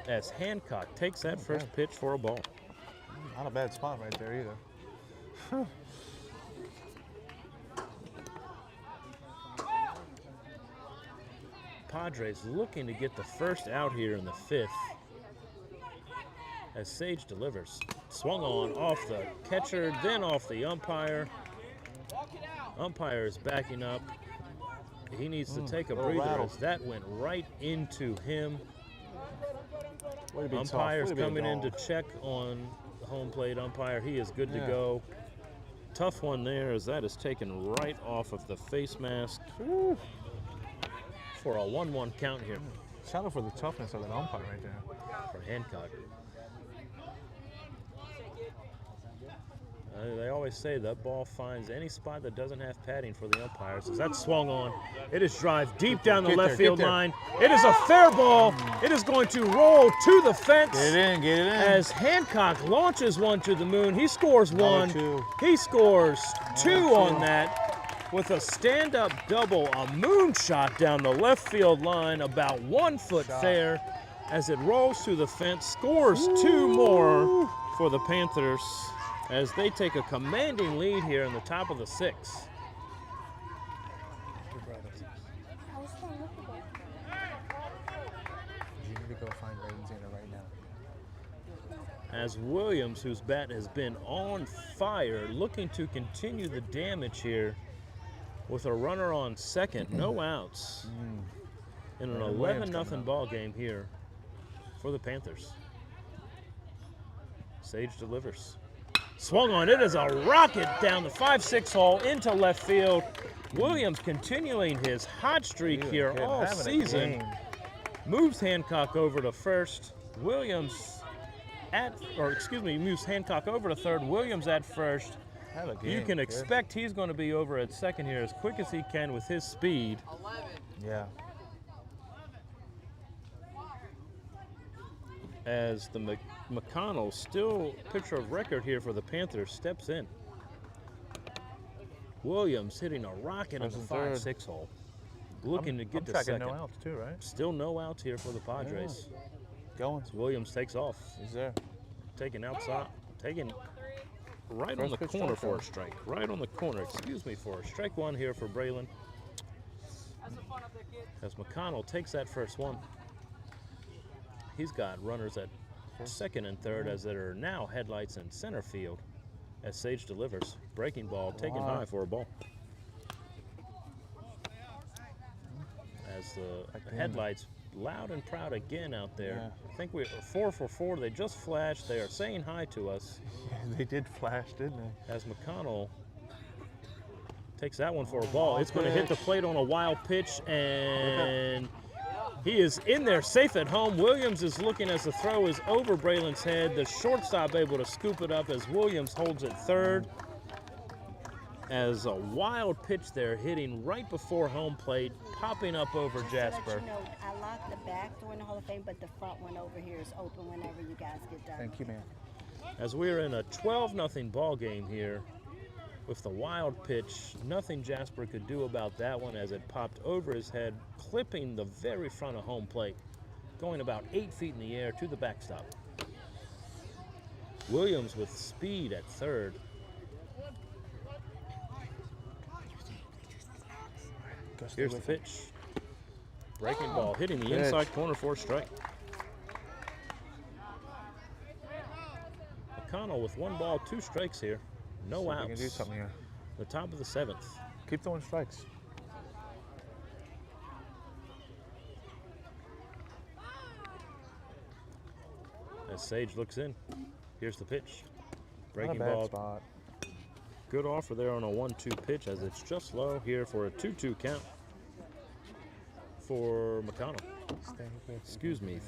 As Hancock takes that first pitch for a ball. Not a bad spot right there either. Padres looking to get the first out here in the 5th. As Sage delivers. Swung on off the catcher, then off the umpire. Umpire is backing up. He needs to take a breather as that went right into him. Umpire's coming in to check on the home plate umpire. He is good to go. Tough one there as that is taken right off of the face mask. For a 1-1 count here. Shout out for the toughness of that umpire right there. For Hancock. They always say that ball finds any spot that doesn't have padding for the umpires. As that's swung on. It is drive deep down the left field line. It is a fair ball. It is going to roll to the fence. Get it in. As Hancock launches one to the moon. He scores one. He scores two on that. With a stand-up double, a moonshot down the left field line, about 1 foot fair, as it rolls to the fence, scores two more for the Panthers as they take a commanding lead here in the top of the 6th. You need to go find Ravenzina right now. As Williams, whose bat has been on fire, looking to continue the damage here. With a runner on second, no outs, in an 11-0 ball game here for the Panthers. Sage delivers. Swung on, it is a rocket down the 5-6 hole into left field. Williams continuing his hot streak here all season. Moves Hancock over to first. Moves Hancock over to third. Williams at first. You can expect he's going to be over at second here as quick as he can with his speed. Yeah. As the McConnell, still pitcher of record here for the Panthers, steps in. Williams hitting a rocket in the 5-6 hole. Looking to get to second. No outs too, right? Still no outs here for the Padres. Going. Williams takes off. He's there. Taking outside. Taking right on the corner for a strike. Right on the corner, for a strike one here for Braylon. As McConnell takes that first one. He's got runners at second and third, as there are now headlights in center field. As Sage delivers, breaking ball, taken high for a ball. As the headlights loud and proud again out there. Yeah. I think we're 4 for 4. They just flashed. They are saying hi to us. Yeah, they did flash, didn't they? As McConnell takes that one for a ball. It's going to hit the plate on a wild pitch, and he is in there safe at home. Williams is looking as the throw is over Braylon's head. The shortstop able to scoop it up as Williams holds it third. As a wild pitch there, hitting right before home plate, popping up over Jasper. So that you know, I locked the back door in the Hall of Fame, but the front one over here is open whenever you guys get done. Thank you, man. As we're in a 12-0 ball game here, with the wild pitch, nothing Jasper could do about that one as it popped over his head, clipping the very front of home plate, going about 8 feet in the air to the backstop. Williams with speed at third. Here's the pitch. Breaking ball, hitting the inside corner for a strike. McConnell with 1 ball, 2 strikes here. No outs. We can do something here. The top of the 7th. Keep throwing strikes. As Sage looks in, here's the pitch. Not Breaking a bad ball. spot. Good offer there on a 1-2 pitch as it's just low here for a 2-2 count for McConnell. Excuse me,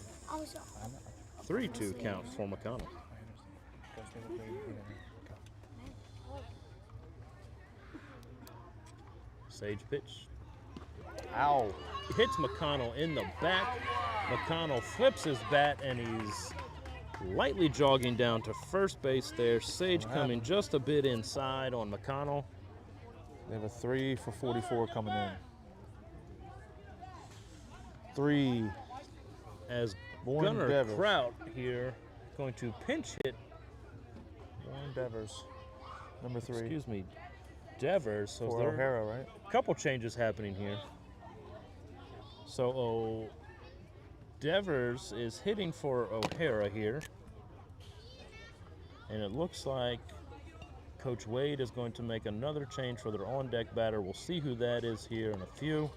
3-2 count for McConnell. Sage pitch. Ow. Hits McConnell in the back. McConnell flips his bat and he's lightly jogging down to first base there. Sage coming just a bit inside on McConnell. They have a 3 for 44 coming in. 3. As Warren Gunnar Devers. Kraut here going to pinch hit. Warren Devers, number 3. Excuse me, Devers. So For there are O'Hara, right? a couple changes happening here. So Devers is hitting for O'Hara here. And it looks like Coach Wade is going to make another change for their on-deck batter. We'll see who that is here in a few.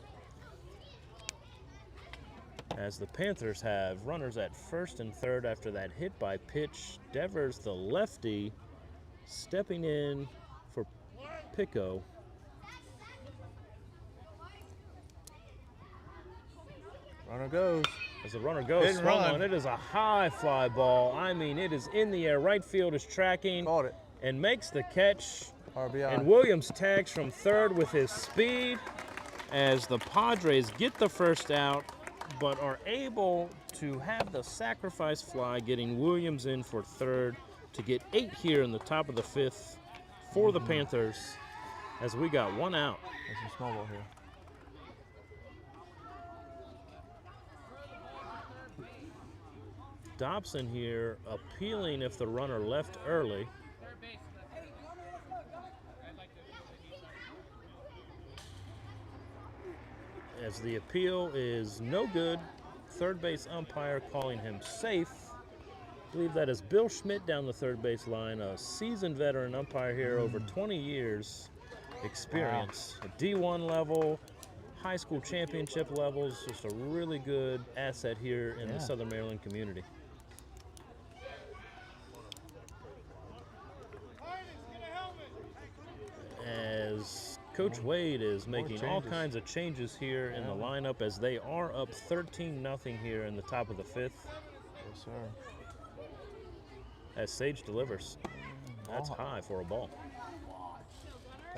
As the Panthers have runners at first and third after that hit by pitch. Devers, the lefty, stepping in for Picco. Runner goes. As the runner goes, Hit and swung run. on. It is a high fly ball. I mean, it is in the air. Right field is tracking Caught it. and makes the catch. RBI. And Williams tags from third with his speed as the Padres get the first out, but are able to have the sacrifice fly, getting Williams in for third to get 8 here in the top of the 5th for the Panthers as we got 1 out. There's some small ball here. Dobson here appealing if the runner left early. As the appeal is no good, third base umpire calling him safe. I believe that is Bill Schmidt down the third base line, a seasoned veteran umpire here, over 20 years experience. At D1 level, high school championship levels, just a really good asset here in the Southern Maryland community. As Coach Wade is making all kinds of changes here in the lineup as they are up 13-0 here in the top of the 5th. Yes, sir. As Sage delivers. That's high for a ball.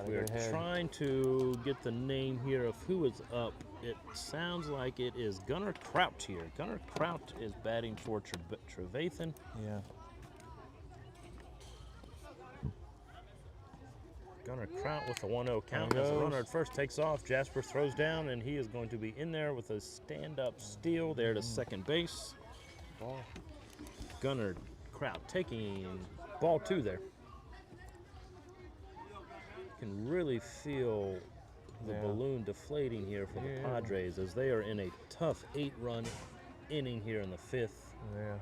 We're trying to get the name here of who is up. It sounds like it is Gunnar Kraut here. Gunnar Kraut is batting for Trevathan. Yeah. Gunnar Kraut with a 1-0 count as the runner at first takes off. Jasper throws down, and he is going to be in there with a stand-up steal there to second base. Gunnar Kraut taking ball 2 there. Can really feel the balloon deflating here for the Padres as they are in a tough 8-run inning here in the 5th. Yeah.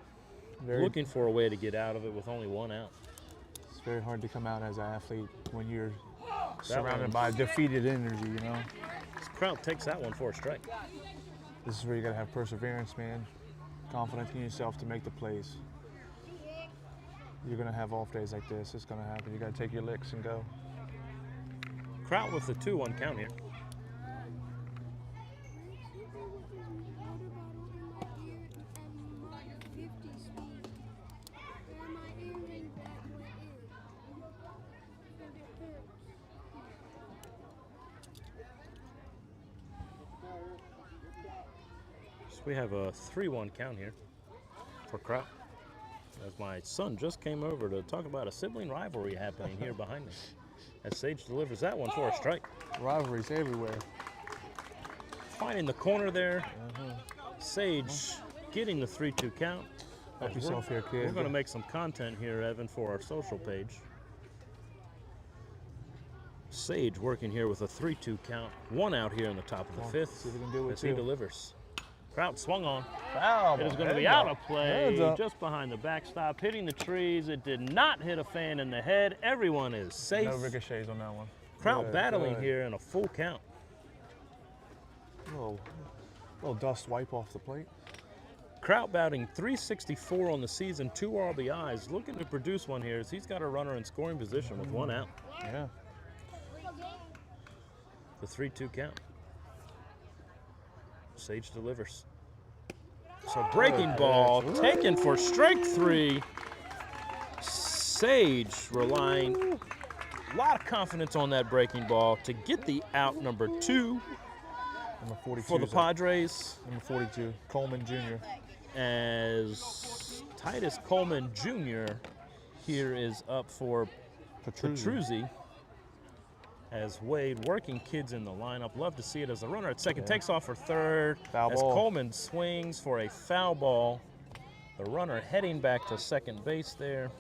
looking for a way to get out of it with only 1 out. It's very hard to come out as an athlete when you're surrounded by defeated energy, you know. Kraut takes that one for a strike. This is where you gotta have perseverance, man. Confidence in yourself to make the plays. You're gonna have off days like this. It's gonna happen. You gotta take your licks and go. Kraut with the 2-1 count here. So we have a 3-1 count here for Kraut. As my son just came over to talk about a sibling rivalry happening here behind me. As Sage delivers that one for a strike. Rivalries everywhere. Finding the corner there. Sage getting the 3-2 count. Help yourself here, kid. We're going to make some content here, Evan, for our social page. Sage working here with a 3-2 count. 1 out here in the top of the 5th. See if we can do it as he delivers. Kraut swung on. Foul. It is going to be out of play, just behind the backstop, hitting the trees. It did not hit a fan in the head. Everyone is safe. No ricochets on that one. Kraut battling here in a full count. Little dust wipe off the plate. Kraut batting .364 on the season, 2 RBIs. Looking to produce one here as he's got a runner in scoring position with 1 out. Yeah. The 3-2 count. Sage delivers. So breaking ball taken for strike 3. Sage relying a lot of confidence on that breaking ball to get the out number 2 Number 42 for the Padres. Number 42, Coleman Jr. As Titus Coleman Jr. here is up for Petruzzi. As Wade working kids in the lineup. Love to see it as the runner at second takes off for third. Foul as ball. Coleman swings for a foul ball. The runner heading back to second base there.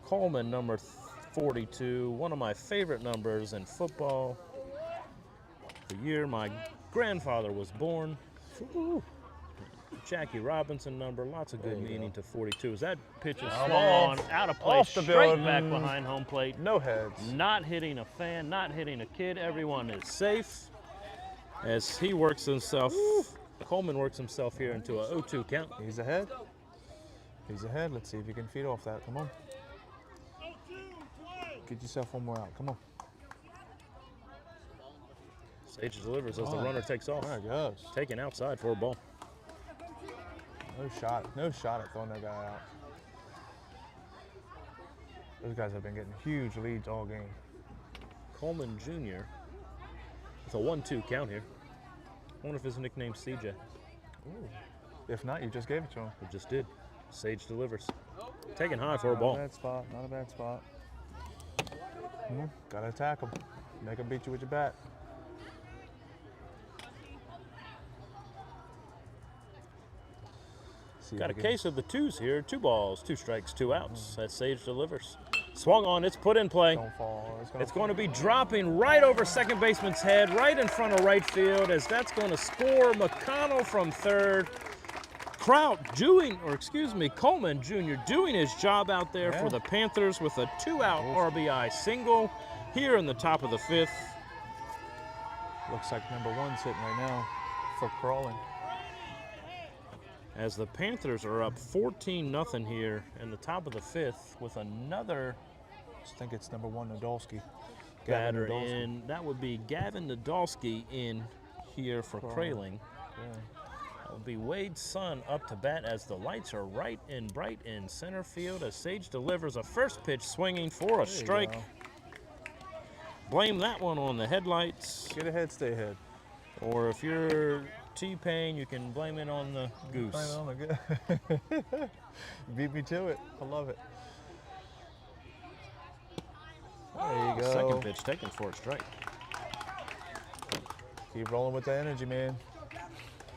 Coleman, number 42, one of my favorite numbers in football. The year my grandfather was born. Jackie Robinson number, lots of good meaning to 42. As that pitch is swung on, out of play, straight back behind home plate. No heads. Not hitting a fan, not hitting a kid. Everyone is safe as he works himself. Coleman works himself here into a 0-2 count. He's ahead. He's ahead. Let's see if you can feed off that. Come on. Get yourself one more out. Come on. Sage delivers as the runner takes off. There it goes. Taken outside for a ball. No shot at throwing that guy out. Those guys have been getting huge leads all game. Coleman Jr. with a 1-2 count here. I wonder if his nickname's CJ. Ooh. If not, you just gave it to him. We just did. Sage delivers. Taken high for a ball. Not a bad spot. Not a bad spot. Gotta attack him. Make him beat you with your bat. Got a case of the 2s here. 2 balls, 2 strikes, 2 outs. As Sage delivers. Swung on, it's put in play. Don't fall. It's going to be dropping right over second baseman's head, right in front of right field, as that's going to score McConnell from third. Coleman Jr. doing his job out there for the Panthers with a 2-out RBI single here in the top of the 5th. Looks like number 1's hitting right now for crawling. As the Panthers are up 14-0 here in the top of the 5th with another I think it's number 1, Nadolski. batter in. That would be Gavin Nadolski in here for Kraling. Yeah. That would be Wade's son up to bat as the lights are bright in center field as Sage delivers a first pitch swinging for a strike. Blame that one on the headlights. Get ahead, stay ahead. Or if you're T-Pain, you can blame it on the goose. Blame it on the Beat me to it. I love it. There you go. Second pitch taken for a strike. Keep rolling with the energy, man.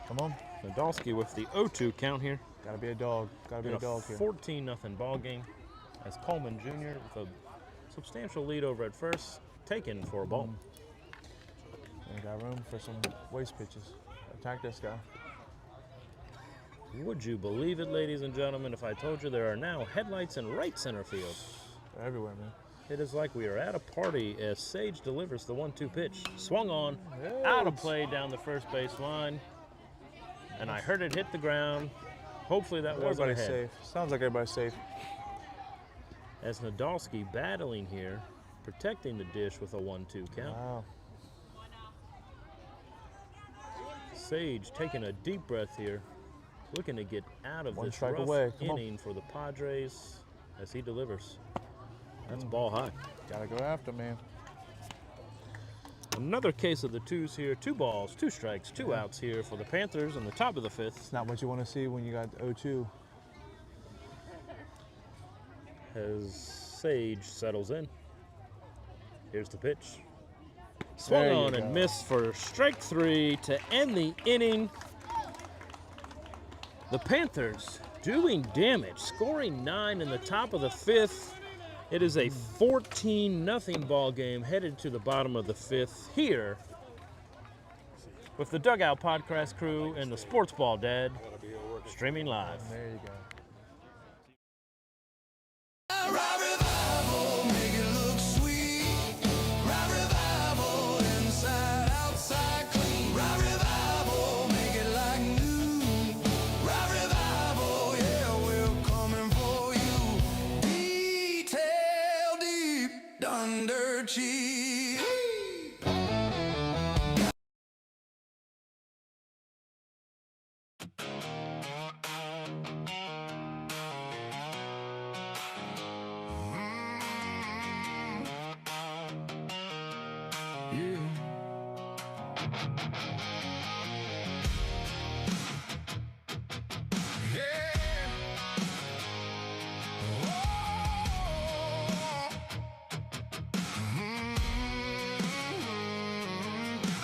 Come on. Nadolski with the 0-2 count here. Gotta be a dog. Gotta be a dog here. 14-0 ball game as Coleman Jr. with a substantial lead over at first, taken for a ball. We got room for some waste pitches. Attack this guy. Would you believe it, ladies and gentlemen, if I told you there are now headlights in right center field? They're everywhere, man. It is like we are at a party as Sage delivers the 1-2 pitch. Swung on, out of play down the first base line. And I heard it hit the ground. Hopefully that wasn't Everybody's ahead. safe. Sounds like everybody's safe. As Nadolski battling here, protecting the dish with a 1-2 count. Wow. Sage taking a deep breath here, looking to get out of One this strike rough away. Come on. inning for the Padres as he delivers. That's ball high. Gotta go after, man. Another case of the twos here. 2 balls, 2 strikes, 2 outs here for the Panthers in the top of the 5th. It's not what you want to see when you got 0-2. As Sage settles in. Here's the pitch. Swung There you on go. and missed for strike 3 to end the inning. The Panthers doing damage, scoring 9 in the top of the 5th. It is a 14-0 ball game headed to the bottom of the 5th here with the Dugout Podcast crew and the Sports Ball Dad streaming live. There you go. Ride revival, make it look sweet. Ride revival, inside, outside, clean. Ride revival, make it like new. Ride revival, yeah, we're coming for you. Detail deep, under cheek.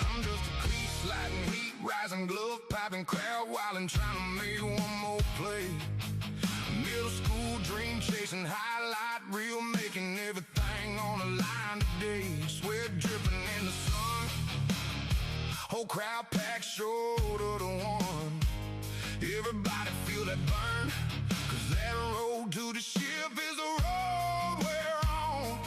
I'm just a cleat sliding heat, rising glove, popping crowd wilding, trying to make one more play. Middle school dream chasing, highlight reel, making everything on the line today. Sweat dripping in the sun, whole crowd packed shoulder to one. Everybody feel that burn, 'cause that road to the ship is the road we're on.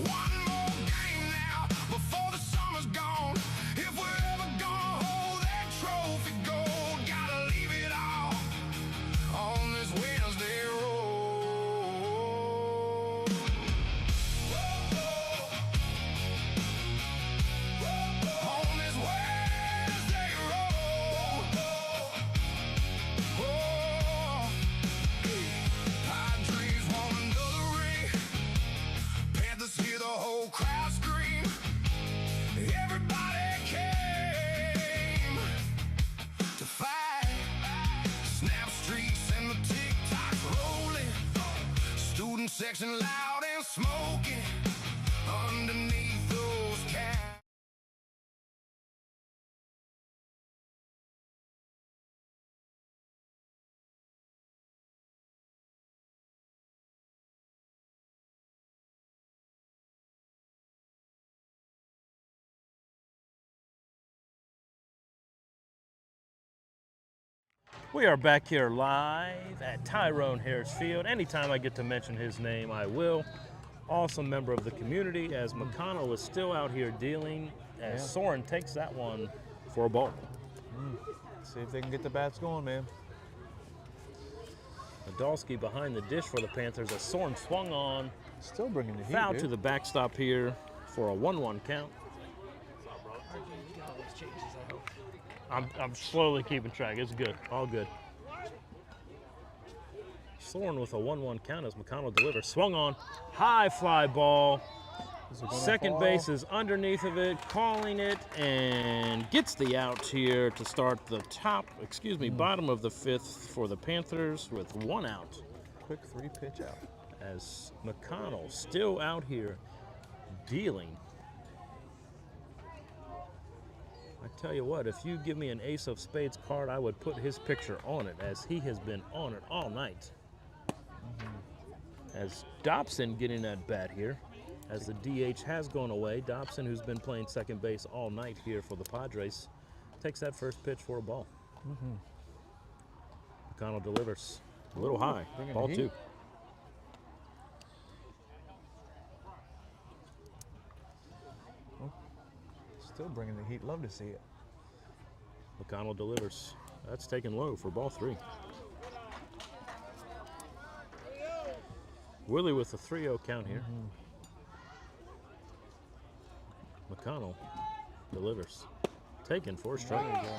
One more game now before the summer's gone. If we're ever gonna hold that trophy gold, gotta leave it all on this Wednesday road. On this Wednesday road. Padres want another ring. Panthers hear the whole crowd scream. Everybody came to fight. Snap streets and the tick-tock rolling. Student section loud and smoking underneath those caps. We are back here live at Tyrone Harris Field. Anytime I get to mention his name, I will. Awesome member of the community, as McConnell is still out here dealing, as Soren takes that one for a ball. See if they can get the bats going, man. Nadolski behind the dish for the Panthers as Soren swung on, Still bringing the heat, foul dude. to the backstop here for a 1-1 count. I'm slowly keeping track. It's good. All good. Soren with a 1-1 count as McConnell delivers. Swung on. High fly ball. Is it gonna Second fall? base is underneath of it, calling it, and gets the out here to start the bottom of the 5th for the Panthers with 1 out. Quick 3-pitch out. As McConnell still out here dealing. I tell you what, if you give me an Ace of Spades card, I would put his picture on it, as he has been on it all night. As Dobson getting at bat here, as the DH has gone away. Dobson, who's been playing second base all night here for the Padres, takes that first pitch for a ball. McConnell delivers. A little high. Bringing Ball the 2. heat. Still bringing the heat. Love to see it. McConnell delivers. That's taken low for ball 3. Willie with a 3-0 count here. McConnell delivers. Taken for a strike. There you go.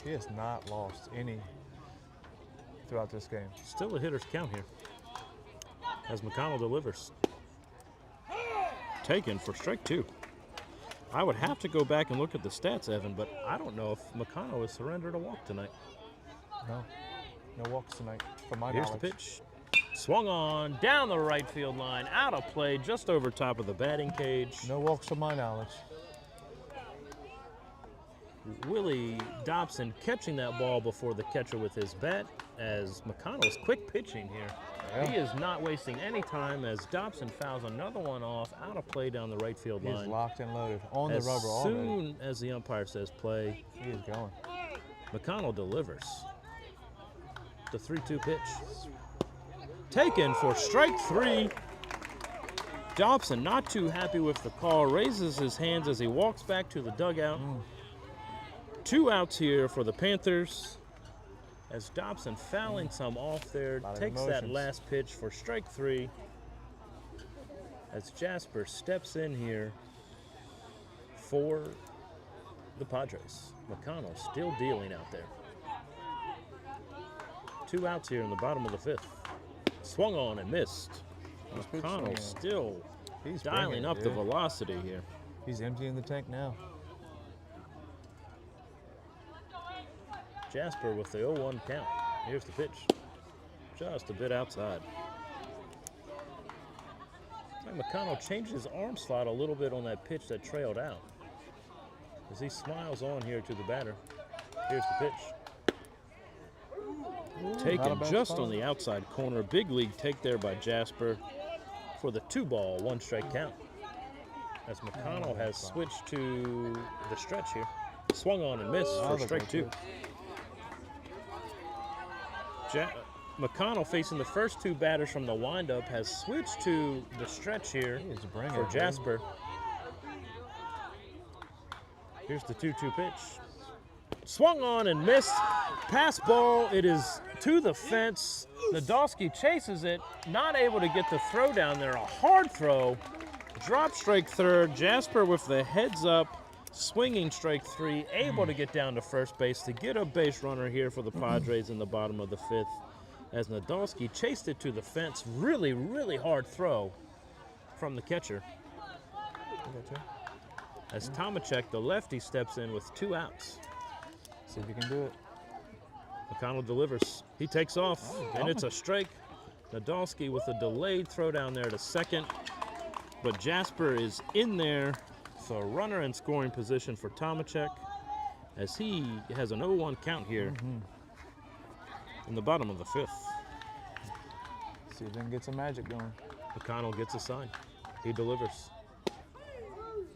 He has not lost any throughout this game. Still a hitter's count here. As McConnell delivers. Taken for strike 2. I would have to go back and look at the stats, Evan, but I don't know if McConnell has surrendered a walk tonight. No. No walks tonight, from my Here's knowledge. the pitch. Swung on, down the right field line, out of play, just over top of the batting cage. No walks from my knowledge. Willie Dobson catching that ball before the catcher with his bat, as McConnell's quick pitching here. Yeah. He is not wasting any time as Dobson fouls another one off, out of play down the right field He's line. locked and loaded, on the As rubber already. soon as the umpire says play, He is going. McConnell delivers. The 3-2 pitch. Taken for strike 3. Dobson not too happy with the call, raises his hands as he walks back to the dugout. 2 outs here for the Panthers. As Dobson fouling some off there, Lot of takes that emotions. last pitch for strike 3. As Jasper steps in here for the Padres. McConnell still dealing out there. 2 outs here in the bottom of the 5th. Swung on and missed. Good McConnell swinging. still He's dialing bringing it, up the dude. velocity here. He's emptying the tank now. Jasper with the 0-1 count. Here's the pitch. Just a bit outside. McConnell changed his arm slot a little bit on that pitch that trailed out. As he smiles on here to the batter. Here's the pitch. Not a Taken bad just spot. on the outside corner. Big league take there by Jasper for the 2-ball, 1-strike count. As McConnell has switched to the stretch here. Swung on and missed for Another strike good 2. pitch. McConnell, facing the first 2 batters from the windup, has switched to the stretch here He is bringing for it, dude. Jasper. Here's the 2-2 pitch. Swung on and missed. Pass ball. It is to the fence. Nadolski chases it, not able to get the throw down there. A hard throw. Drop strike 3rd. Jasper with the heads up, swinging strike 3, able to get down to first base to get a base runner here for the Padres in the bottom of the 5th. As Nadolski chased it to the fence. Really, really hard throw from the catcher. As Tomacek, the lefty, steps in with 2 outs. See if you can do it. McConnell delivers. He takes off, and it's a strike. Nadolski with a delayed throw down there to second. But Jasper is in there. So runner in scoring position for Tomacek as he has an 0-1 count here in the bottom of the 5th. See if they can get some magic going. McConnell gets a sign. He delivers.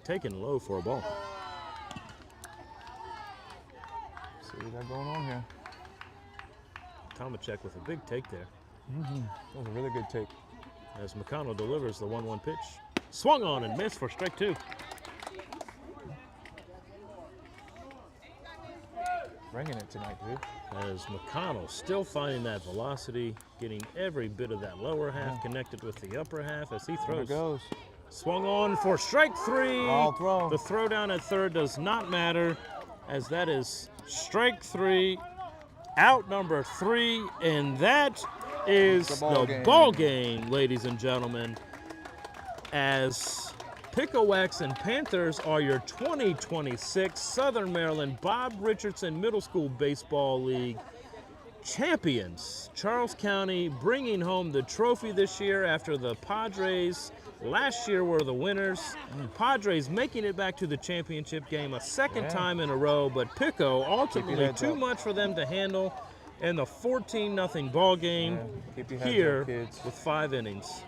Taken low for a ball. See what we got going on here. Tomacek with a big take there. That was a really good take. As McConnell delivers the 1-1 pitch. Swung on and missed for strike 2. Bringing it tonight, dude. As McConnell still finding that velocity, getting every bit of that lower half connected with the upper half as he There throws. it goes. Swung on for strike 3. Ball throw. The throw down at 3rd does not matter, as that is strike 3, out number 3, and that is the ball game, ladies and gentlemen, as Piccowaxen Panthers are your 2026 Southern Maryland Bob Richardson Middle School Baseball League champions. Charles County bringing home the trophy this year after the Padres last year were the winners. Padres making it back to the championship game a second time in a row, but Picco ultimately heads too up. much for them to handle in the 14-0 ball game Keep your heads here up, kids. with 5 innings.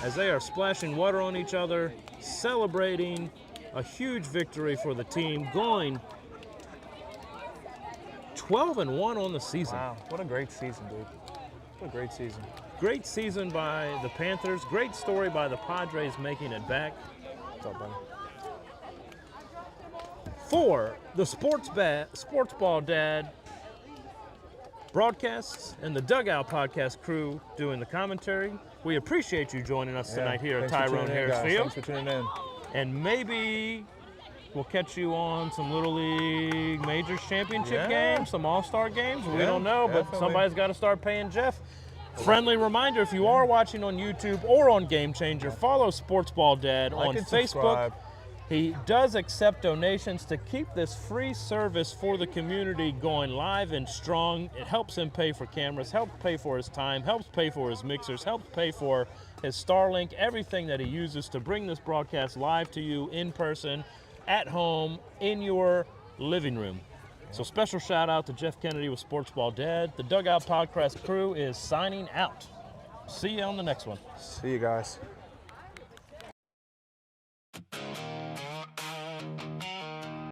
As they are splashing water on each other, celebrating a huge victory for the team, going 12-1 on the season. Wow, what a great season, dude. What a great season. Great season by the Panthers. Great story by the Padres making it back. What's up, buddy? For the Sports Ball Dad broadcasts and the Dugout Podcast crew doing the commentary, we appreciate you joining us tonight here at Tyrone Harris Field. Thanks for tuning in. And maybe we'll catch you on some Little League Majors Championship games, some All-Star games. We don't know, but somebody's got to start paying Jeff. Friendly reminder, if you are watching on YouTube or on Game Changer, follow Sports Ball Dad on Facebook. Subscribe. He does accept donations to keep this free service for the community going live and strong. It helps him pay for cameras, helps pay for his time, helps pay for his mixers, helps pay for his Starlink, everything that he uses to bring this broadcast live to you in person, at home, in your living room. So special shout out to Jeff Kennedy with Sports Ball Dad. The Dugout Podcast crew is signing out. See you on the next one. See you guys.